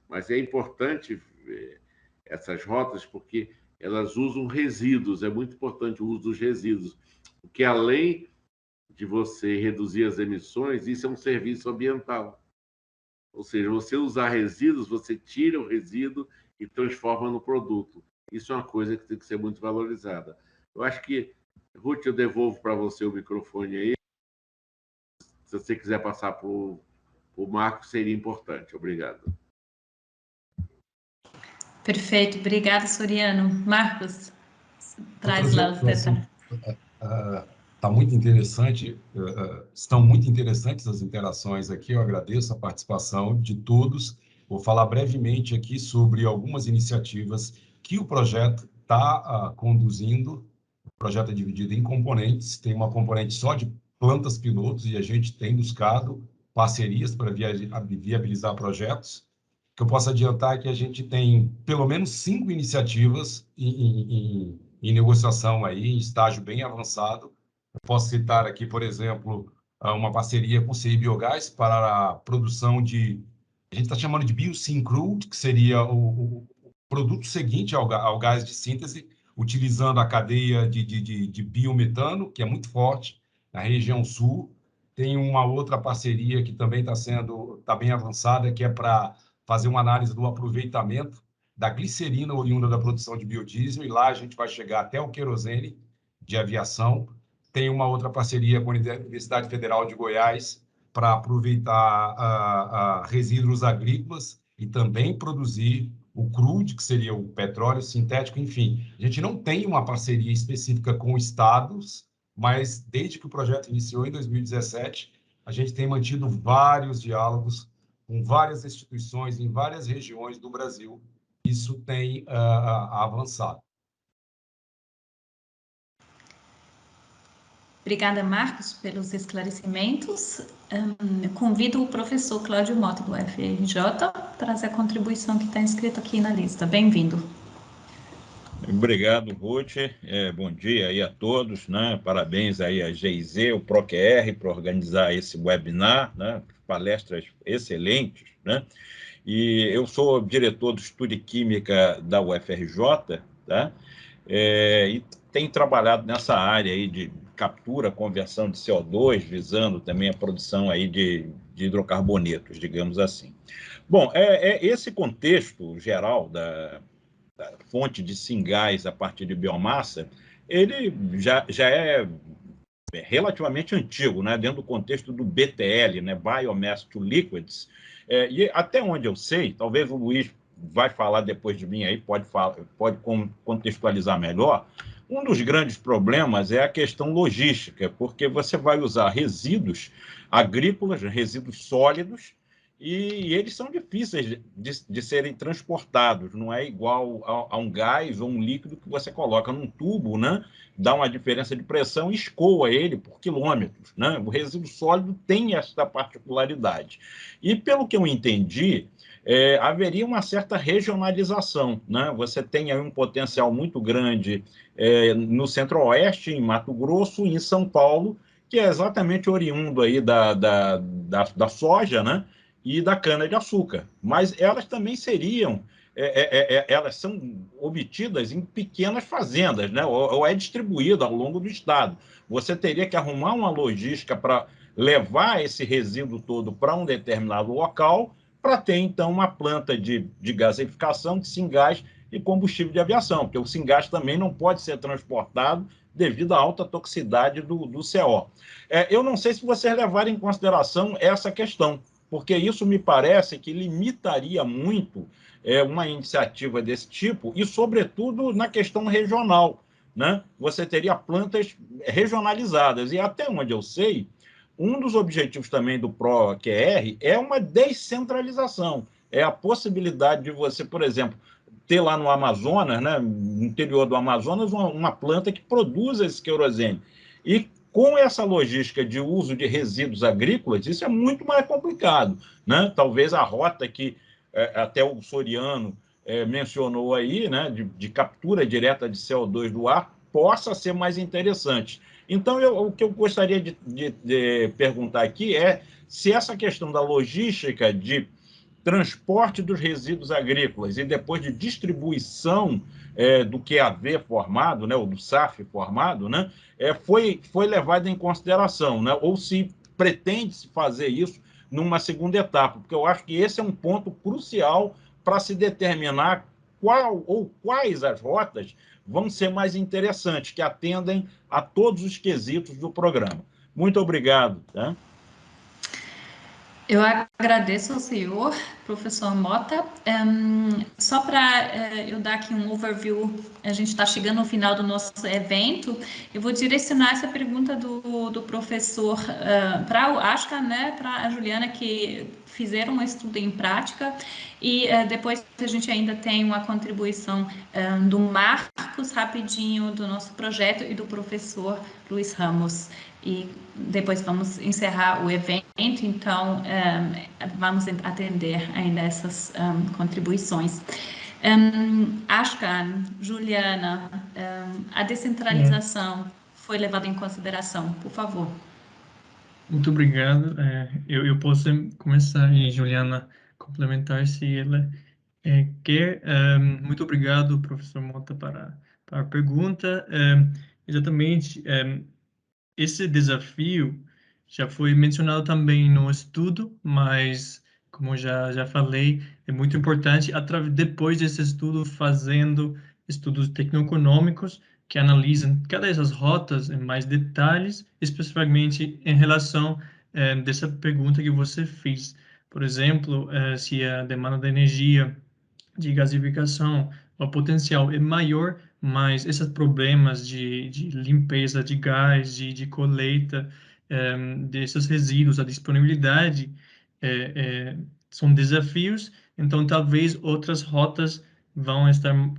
Mas é importante ver essas rotas porque elas usam resíduos, é muito importante o uso dos resíduos, porque além de você reduzir as emissões, isso é um serviço ambiental. Ou seja, você usar resíduos, você tira o resíduo e transforma no produto. Isso é uma coisa que tem que ser muito valorizada. Eu acho que, Ruth, eu devolvo para você o microfone aí. Se você quiser passar para o Marcos, seria importante. Obrigado. Perfeito, obrigada, Soriano. Marcos, traz lá os detalhes. Está muito interessante, estão muito interessantes as interações aqui, eu agradeço a participação de todos. Vou falar brevemente aqui sobre algumas iniciativas que o projeto está conduzindo. O projeto é dividido em componentes, tem uma componente só de plantas pilotos e a gente tem buscado parcerias para viabilizar projetos. O que eu posso adiantar é que a gente tem pelo menos 5 iniciativas em negociação aí, em estágio bem avançado. Eu posso citar aqui, por exemplo, uma parceria com o CI Biogás para a produção de, a gente está chamando de Biosyn-Crude, que seria o produto seguinte ao gás de síntese, utilizando a cadeia de biometano, que é muito forte na região sul. Tem uma outra parceria que também está bem avançada, que é para fazer uma análise do aproveitamento da glicerina oriunda da produção de biodiesel, e lá a gente vai chegar até o querosene de aviação. Tem uma outra parceria com a Universidade Federal de Goiás para aproveitar resíduos agrícolas e também produzir o crude, que seria o petróleo sintético, enfim. A gente não tem uma parceria específica com estados, mas desde que o projeto iniciou em 2017, a gente tem mantido vários diálogos com várias instituições em várias regiões do Brasil. Isso tem avançado. Obrigada, Marcos, pelos esclarecimentos. Convido o professor Cláudio Mota, do UFRJ, a trazer a contribuição que está inscrita aqui na lista. Bem-vindo. Obrigado, Ruth. Bom dia aí a todos, né? Parabéns aí a GIZ, o ProQR, por organizar esse webinar, né? Palestras excelentes, né? E eu sou diretor do Estudo de Química da UFRJ, tá? E tenho trabalhado nessa área aí de captura, conversão de CO2, visando também a produção aí de hidrocarbonetos, digamos assim. Bom, esse contexto geral da fonte de singás a partir de biomassa, ele já é relativamente antigo, né? Dentro do contexto do BTL, né? Biomass to Liquids. E até onde eu sei, talvez o Luiz vai falar depois de mim aí, pode contextualizar melhor. Um dos grandes problemas é a questão logística, porque você vai usar resíduos agrícolas, resíduos sólidos, e eles são difíceis de serem transportados, não é igual a um gás ou um líquido que você coloca num tubo, né? Dá uma diferença de pressão e escoa ele por quilômetros, né? O resíduo sólido tem essa particularidade. E, pelo que eu entendi, haveria uma certa regionalização, né? Você tem aí um potencial muito grande no Centro-Oeste, em Mato Grosso e em São Paulo, que é exatamente oriundo aí da soja, né? E da cana-de-açúcar. Mas elas também seriam, elas são obtidas em pequenas fazendas, né? Ou é distribuída ao longo do estado. Você teria que arrumar uma logística para levar esse resíduo todo para um determinado local para ter, então, uma planta de gasificação de singás e combustível de aviação, porque o singás também não pode ser transportado devido à alta toxicidade do CO. Eu não sei se vocês levarem em consideração essa questão, porque isso me parece que limitaria muito uma iniciativa desse tipo, e, sobretudo, na questão regional, né? Você teria plantas regionalizadas, e até onde eu sei, um dos objetivos também do PROQR é uma descentralização, é a possibilidade de você, por exemplo, ter lá no Amazonas, né, no interior do Amazonas, uma planta que produza esse querosene. E com essa logística de uso de resíduos agrícolas, isso é muito mais complicado, né? Talvez a rota que até o Soriano mencionou aí, né, de captura direta de CO2 do ar, possa ser mais interessante. Então, o que eu gostaria de perguntar aqui é se essa questão da logística de transporte dos resíduos agrícolas e depois de distribuição do QAV formado, né, ou do SAF formado, né, foi levada em consideração, né, ou se pretende-se fazer isso numa segunda etapa, porque eu acho que esse é um ponto crucial para se determinar qual ou quais as rotas vão ser mais interessantes, que atendem a todos os quesitos do programa. Muito obrigado. Tá? Eu agradeço ao senhor, professor Mota. Só para eu dar aqui um overview, a gente está chegando ao final do nosso evento, eu vou direcionar essa pergunta do professor para a Ashka, né, para a Juliana, que fizeram um estudo em prática, e depois a gente ainda tem uma contribuição do Marcos, rapidinho, do nosso projeto, e do professor Luiz Ramos. E depois vamos encerrar o evento, então vamos atender ainda essas contribuições. Ashkan, Juliana, a descentralização foi levada em consideração, por favor. Muito obrigado. Eu posso começar e Juliana complementar se ela quer. Muito obrigado, professor Mota, para a pergunta. Exatamente. Esse desafio já foi mencionado também no estudo, mas, como já falei, é muito importante, depois desse estudo, fazendo estudos tecnoeconômicos que analisam cada dessas rotas em mais detalhes, especificamente em relação dessa pergunta que você fez. Por exemplo, se a demanda de energia de gasificação, o potencial é maior, mas esses problemas de limpeza de gás, de coleta desses resíduos, a disponibilidade, são desafios, então talvez outras rotas vão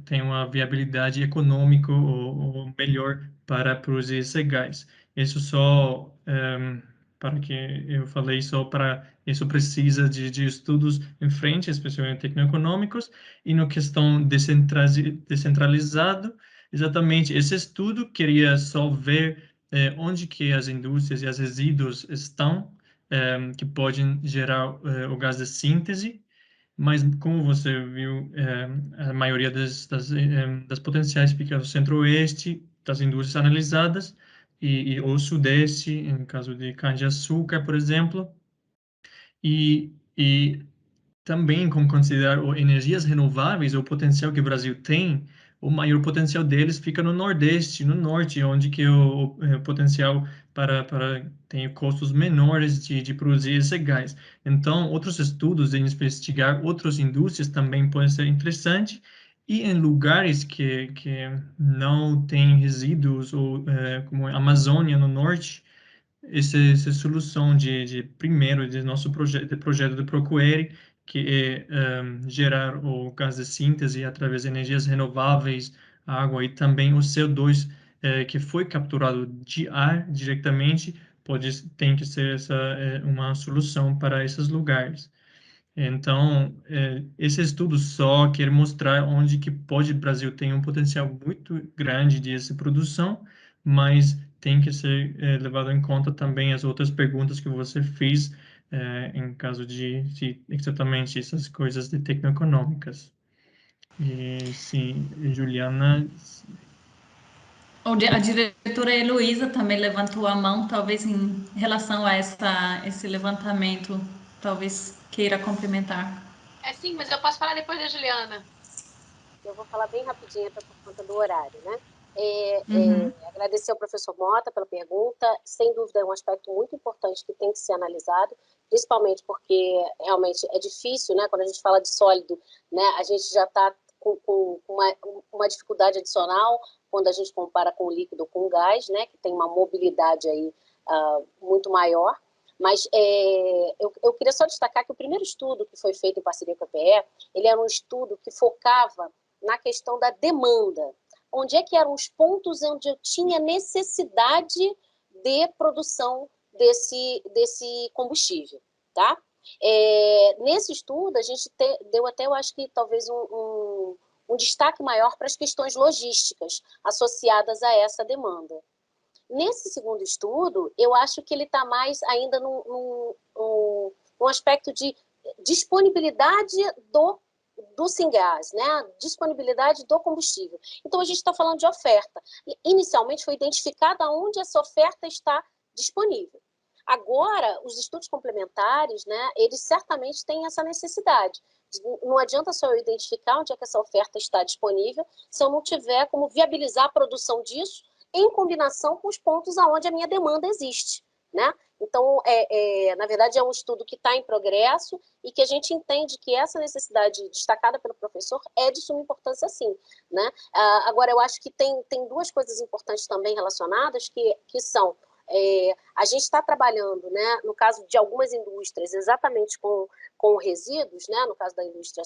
ter uma viabilidade econômica ou melhor para produzir esse gás. Isso só para que eu falei só para isso precisa de estudos em frente, especialmente tecnoeconômicos, e no questão descentralizado, exatamente esse estudo queria só ver onde que as indústrias e os resíduos estão, que podem gerar o gás de síntese, mas como você viu, a maioria das potenciais fica no centro-oeste das indústrias analisadas, e o sudeste, em caso de cana-de-açúcar, por exemplo, e também, como considerar energias renováveis, o potencial que o Brasil tem, o maior potencial deles fica no Nordeste, no Norte, onde que o potencial tem custos menores de produzir esse gás. Então, outros estudos em investigar outras indústrias também podem ser interessantes, e em lugares que não têm resíduos, ou como a Amazônia, no Norte, essa solução primeiro, de nosso projeto do ProQuery, que é gerar o gás de síntese através de energias renováveis, água, e também o CO2 que foi capturado de ar diretamente, tem que ser uma solução para esses lugares. Então, esse estudo só quer mostrar onde que o Brasil tem um potencial muito grande de essa produção, mas tem que ser levado em conta também as outras perguntas que você fez, em caso de exatamente essas coisas de tecnoeconômicas. E sim, Juliana. A diretora Heloísa também levantou a mão, talvez em relação a esse levantamento, talvez queira complementar. Sim, mas eu posso falar depois da Juliana. Eu vou falar bem rapidinho, até por conta do horário, né? Agradecer ao professor Mota pela pergunta. Sem dúvida, é um aspecto muito importante que tem que ser analisado, principalmente porque realmente é difícil, né? Quando a gente fala de sólido, né? A gente já está com uma dificuldade adicional quando a gente compara com o líquido com o gás, né? Que tem uma mobilidade aí muito maior. Mas eu queria só destacar que o primeiro estudo que foi feito em parceria com a PE, ele era um estudo que focava na questão da demanda. Onde é que eram os pontos onde eu tinha necessidade de produção desse combustível, tá? Nesse estudo, a gente deu até, eu acho que talvez um destaque maior para as questões logísticas associadas a essa demanda. Nesse segundo estudo, eu acho que ele está mais ainda num aspecto de disponibilidade do Syngás, né? Disponibilidade do combustível. Então, a gente está falando de oferta. Inicialmente, foi identificada onde essa oferta está disponível. Agora, os estudos complementares, né, eles certamente têm essa necessidade. Não adianta só eu identificar onde é que essa oferta está disponível se eu não tiver como viabilizar a produção disso em combinação com os pontos aonde a minha demanda existe, né? Então, na verdade, é um estudo que está em progresso e que a gente entende que essa necessidade destacada pelo professor é de suma importância, sim, né? Agora, eu acho que tem duas coisas importantes também relacionadas, que são a gente está trabalhando, né, no caso de algumas indústrias, exatamente com resíduos, né, no caso da indústria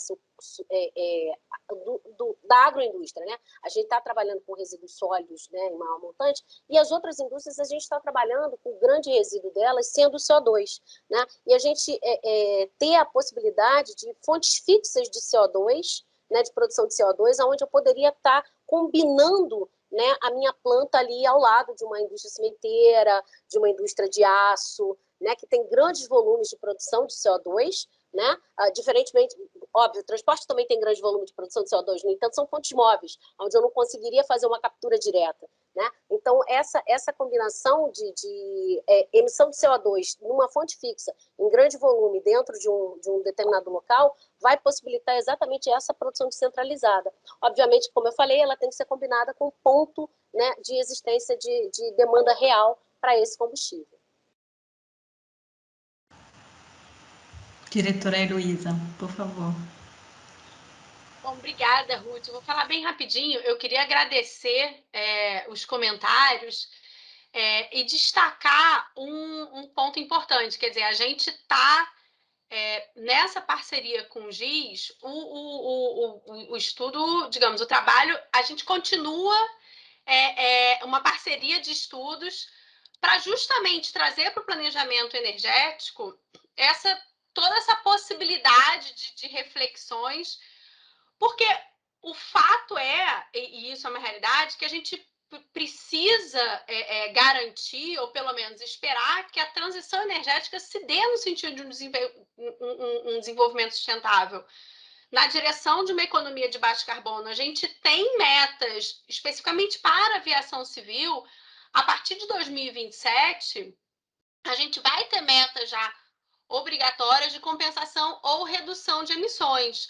da agroindústria, né, a gente está trabalhando com resíduos sólidos, né, em maior montante, e as outras indústrias a gente está trabalhando com o grande resíduo delas sendo o CO2, né, e a gente ter a possibilidade de fontes fixas de CO2, né, de produção de CO2, onde eu poderia estar combinando, né, a minha planta ali ao lado de uma indústria cimenteira, de uma indústria de aço, né, que tem grandes volumes de produção de CO2, né, diferentemente, óbvio, o transporte também tem grande volume de produção de CO2, no entanto, são fontes móveis, onde eu não conseguiria fazer uma captura direta, né? Então, essa combinação de emissão de CO2 numa fonte fixa, em grande volume, dentro de um determinado local, vai possibilitar exatamente essa produção descentralizada. Obviamente, como eu falei, ela tem que ser combinada com o ponto, né, de existência de demanda real para esse combustível. Diretora Heloísa, por favor. Bom, obrigada, Ruth. Eu vou falar bem rapidinho. Eu queria agradecer os comentários e destacar um ponto importante. Quer dizer, a gente está nessa parceria com o GIS, o estudo, digamos, o trabalho, a gente continua uma parceria de estudos para justamente trazer para o planejamento energético toda essa possibilidade de reflexões, porque o fato e isso é uma realidade, que a gente precisa garantir, ou pelo menos esperar, que a transição energética se dê no sentido de um desenvolvimento sustentável. Na direção de uma economia de baixo carbono, a gente tem metas especificamente para a aviação civil. A partir de 2027, a gente vai ter metas já obrigatórias de compensação ou redução de emissões.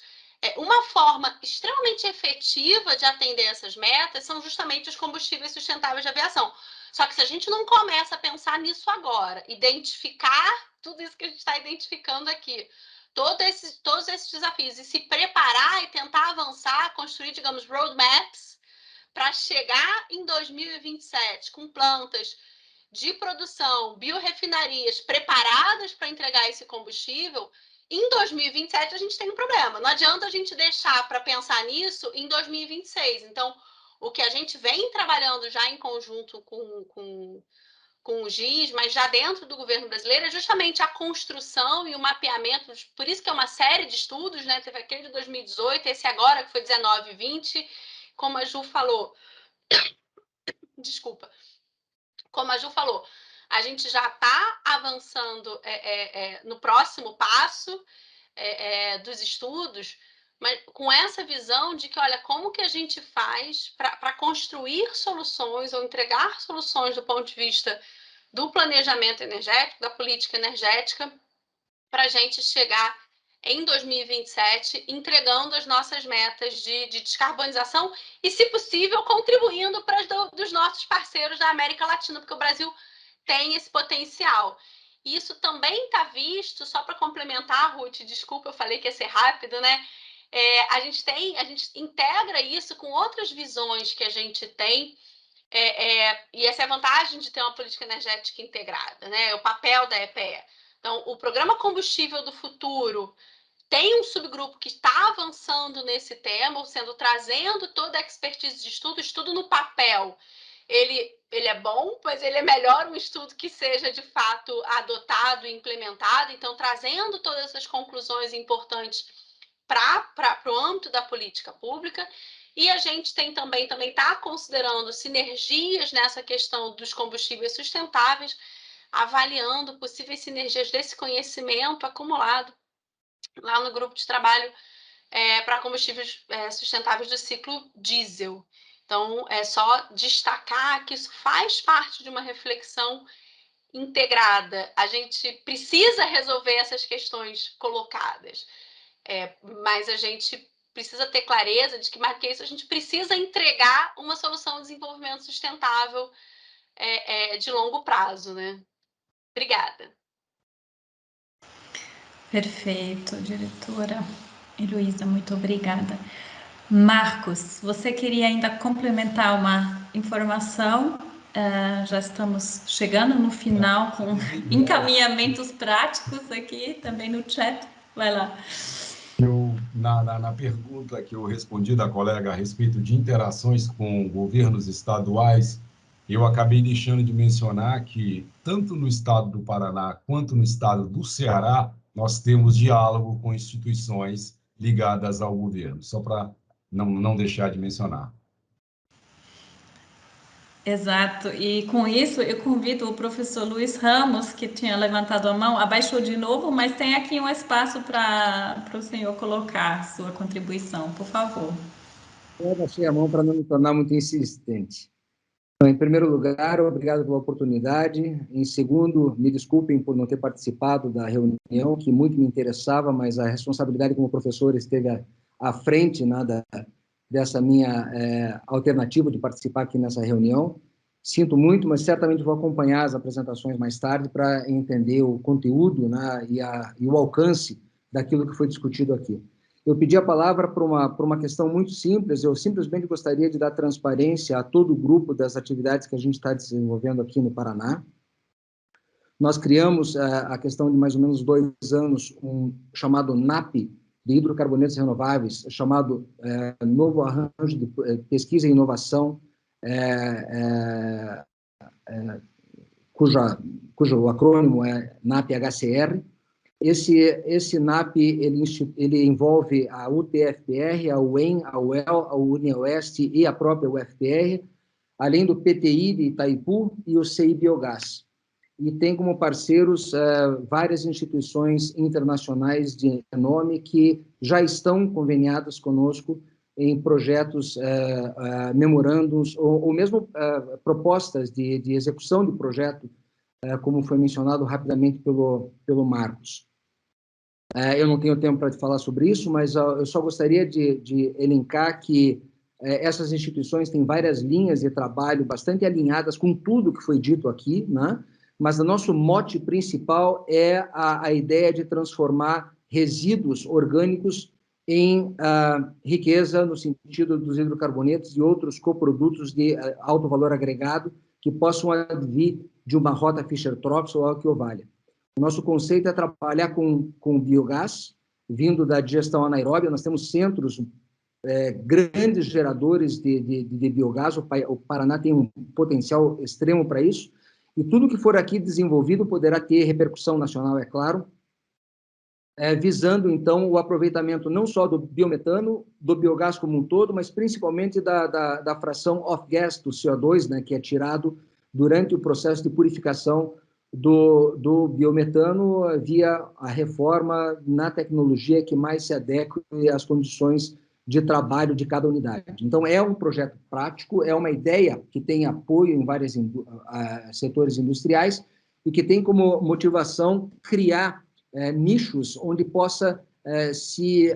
Uma forma extremamente efetiva de atender essas metas são justamente os combustíveis sustentáveis de aviação. Só que se a gente não começa a pensar nisso agora, identificar tudo isso que a gente está identificando aqui, todos esses desafios, e se preparar e tentar avançar, construir, digamos, roadmaps para chegar em 2027 com plantas de produção, biorrefinarias preparadas para entregar esse combustível, em 2027 a gente tem um problema. Não adianta a gente deixar para pensar nisso em 2026. Então, o que a gente vem trabalhando já em conjunto com o GIS, mas já dentro do governo brasileiro, é justamente a construção e o mapeamento, por isso que é uma série de estudos, né? Teve aquele de 2018, esse agora, que foi 19 e 20, como a Ju falou. Desculpa. Como a Ju falou, a gente já está avançando no próximo passo dos estudos, mas com essa visão de que, olha, como que a gente faz para construir soluções ou entregar soluções do ponto de vista do planejamento energético, da política energética, para a gente chegar em 2027 entregando as nossas metas de descarbonização e, se possível, contribuindo para as dos nossos parceiros da América Latina, porque o Brasil tem esse potencial. Isso também está visto, só para complementar, Ruth, desculpa, eu falei que ia ser rápido, né? A gente integra isso com outras visões que a gente tem, e essa é a vantagem de ter uma política energética integrada, né? O papel da EPE. Então, o Programa Combustível do Futuro tem um subgrupo que está avançando nesse tema, trazendo toda a expertise de estudo no papel. Ele é bom, mas ele é melhor um estudo que seja, de fato, adotado e implementado. Então, trazendo todas essas conclusões importantes para o âmbito da política pública. E a gente também está considerando sinergias nessa questão dos combustíveis sustentáveis, avaliando possíveis sinergias desse conhecimento acumulado lá no grupo de trabalho para combustíveis sustentáveis do ciclo diesel. Então, é só destacar que isso faz parte de uma reflexão integrada. A gente precisa resolver essas questões colocadas, mas a gente precisa ter clareza de que, mais que isso, a gente precisa entregar uma solução de desenvolvimento sustentável de longo prazo, né? Obrigada. Perfeito, diretora. Heloísa, muito obrigada. Marcos, você queria ainda complementar uma informação? Já estamos chegando no final com encaminhamentos práticos aqui também no chat. Vai lá. Na pergunta que eu respondi da colega a respeito de interações com governos estaduais, eu acabei deixando de mencionar que, tanto no estado do Paraná quanto no estado do Ceará, nós temos diálogo com instituições ligadas ao governo, só para não deixar de mencionar. Exato, e com isso eu convido o professor Luiz Ramos, que tinha levantado a mão, abaixou de novo, mas tem aqui um espaço para o senhor colocar sua contribuição, por favor. Eu abaixei a mão para não me tornar muito insistente. Então, em primeiro lugar, obrigado pela oportunidade. Em segundo, me desculpem por não ter participado da reunião, que muito me interessava, mas a responsabilidade como professor esteve à frente, né, dessa minha alternativa de participar aqui nessa reunião. Sinto muito, mas certamente vou acompanhar as apresentações mais tarde para entender o conteúdo, né, e o alcance daquilo que foi discutido aqui. Eu pedi a palavra por uma questão muito simples. Eu simplesmente gostaria de dar transparência a todo o grupo das atividades que a gente está desenvolvendo aqui no Paraná. Nós criamos, a questão de mais ou menos 2 anos, um chamado NAP, de hidrocarbonetos renováveis, chamado Novo Arranjo de Pesquisa e Inovação, cujo acrônimo é NAP-HCR. Esse NAP ele envolve a UTFPR, a UEM, a UEL, a UniOeste e a própria UFPR, além do PTI de Itaipu e o CI Biogás. E tem como parceiros várias instituições internacionais de renome que já estão conveniadas conosco em projetos, memorandos, ou mesmo propostas de execução de projeto, como foi mencionado rapidamente pelo Marcos. Eu não tenho tempo para falar sobre isso, mas eu só gostaria de elencar que essas instituições têm várias linhas de trabalho bastante alinhadas com tudo que foi dito aqui, né? Mas o nosso mote principal é a ideia de transformar resíduos orgânicos em riqueza, no sentido dos hidrocarbonetos e outros coprodutos de alto valor agregado que possam advir de uma rota Fischer-Tropsch ou Alquia-Ovalle. O nosso conceito é trabalhar com biogás, vindo da digestão anaeróbia. Nós temos centros, grandes geradores de biogás. O Paraná tem um potencial extremo para isso. E tudo que for aqui desenvolvido poderá ter repercussão nacional, é claro, visando, então, o aproveitamento não só do biometano, do biogás como um todo, mas principalmente da fração off-gas do CO2, né, que é tirado durante o processo de purificação do biometano via a reforma na tecnologia que mais se adeque às condições de trabalho de cada unidade. Então, é um projeto prático, é uma ideia que tem apoio em vários setores industriais e que tem como motivação criar nichos onde possa se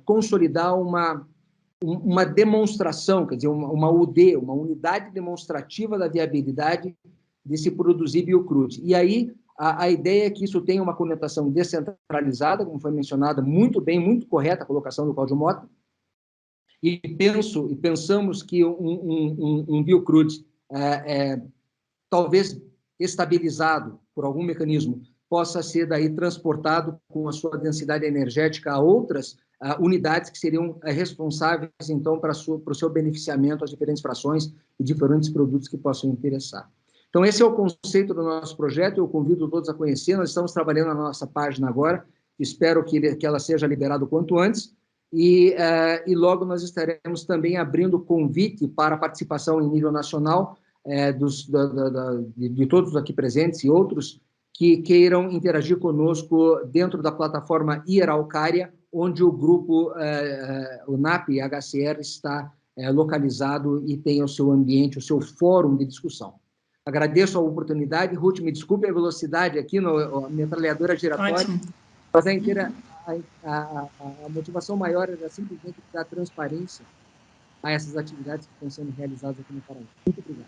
consolidar uma demonstração, quer dizer, uma UD, uma unidade demonstrativa da viabilidade de se produzir biocrude. E aí, a ideia é que isso tenha uma conotação descentralizada, como foi mencionada muito bem, muito correta a colocação do Cláudio Mota, e pensamos que um biocrude talvez estabilizado por algum mecanismo possa ser daí transportado com a sua densidade energética a outras unidades que seriam responsáveis, então, para o seu beneficiamento às diferentes frações e diferentes produtos que possam interessar. Então, esse é o conceito do nosso projeto, eu convido todos a conhecer, nós estamos trabalhando na nossa página agora, espero que ela seja liberada o quanto antes, e logo nós estaremos também abrindo convite para participação em nível nacional de todos aqui presentes e outros que queiram interagir conosco dentro da plataforma Hierarcária, onde o grupo, o NAP-HCR, está localizado e tem o seu ambiente, o seu fórum de discussão. Agradeço a oportunidade. Ruth, me desculpe a velocidade aqui, a metralhadora giratória, Ótimo. mas a motivação maior era simplesmente dar transparência a essas atividades que estão sendo realizadas aqui no Paraná. Muito obrigado.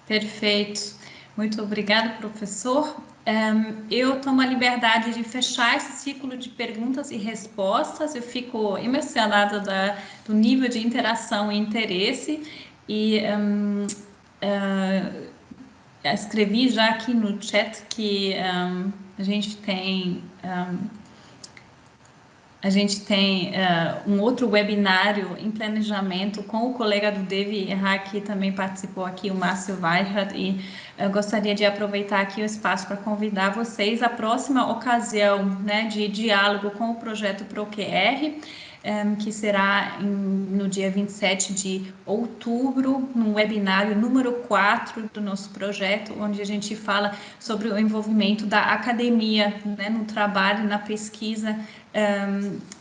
Perfeito. Muito obrigada, professor. Eu tomo a liberdade de fechar esse ciclo de perguntas e respostas. Eu fico emocionada do nível de interação e interesse. E escrevi já aqui no chat que a gente tem um outro webinário em planejamento com o colega do DEVI-ERRA, que também participou aqui, o Márcio Weihert, e eu gostaria de aproveitar aqui o espaço para convidar vocês à próxima ocasião, né, de diálogo com o projeto ProQR, que será no dia 27 de outubro, no webinário número 4 do nosso projeto, onde a gente fala sobre o envolvimento da academia, né, no trabalho, na pesquisa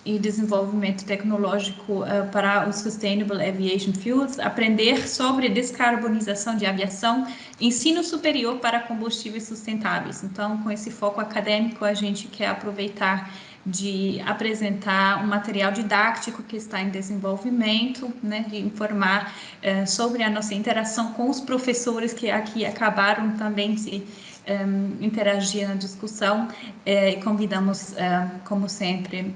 e desenvolvimento tecnológico para os Sustainable Aviation Fuels, aprender sobre descarbonização de aviação, ensino superior para combustíveis sustentáveis. Então, com esse foco acadêmico, a gente quer aproveitar de apresentar um material didático que está em desenvolvimento, né, de informar sobre a nossa interação com os professores que aqui acabaram também de interagir na discussão, e convidamos, como sempre,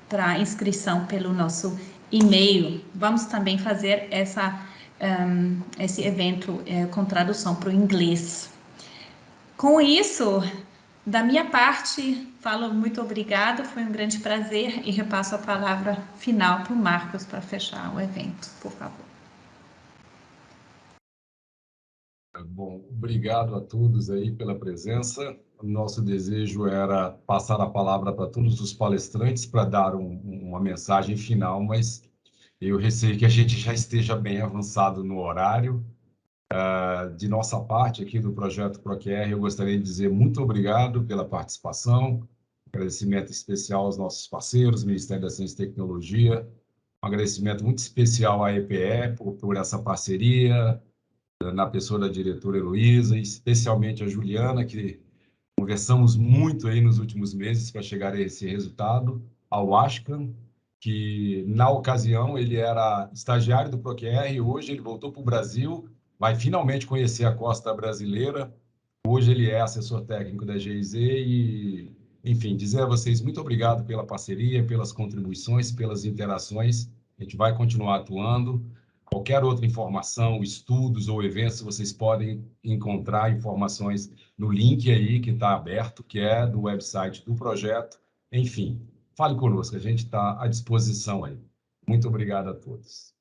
para inscrição pelo nosso e-mail. Vamos também fazer esse evento com tradução para o inglês. Com isso, da minha parte, falo muito obrigado, foi um grande prazer e repasso a palavra final para o Marcos para fechar o evento, por favor. Bom, obrigado a todos aí pela presença. O nosso desejo era passar a palavra para todos os palestrantes para dar uma mensagem final, mas eu receio que a gente já esteja bem avançado no horário. De nossa parte, aqui do Projeto ProQR, eu gostaria de dizer muito obrigado pela participação, agradecimento especial aos nossos parceiros, Ministério da Ciência e Tecnologia, um agradecimento muito especial à EPE por essa parceria, na pessoa da diretora Heloísa, e especialmente a Juliana, que conversamos muito aí nos últimos meses para chegar a esse resultado, ao Ashkan, que na ocasião ele era estagiário do ProQR, e hoje ele voltou para o Brasil, vai finalmente conhecer a costa brasileira. Hoje ele é assessor técnico da GIZ e, enfim, dizer a vocês muito obrigado pela parceria, pelas contribuições, pelas interações. A gente vai continuar atuando. Qualquer outra informação, estudos ou eventos, vocês podem encontrar informações no link aí que está aberto, que é do website do projeto. Enfim, fale conosco, a gente está à disposição aí. Muito obrigado a todos.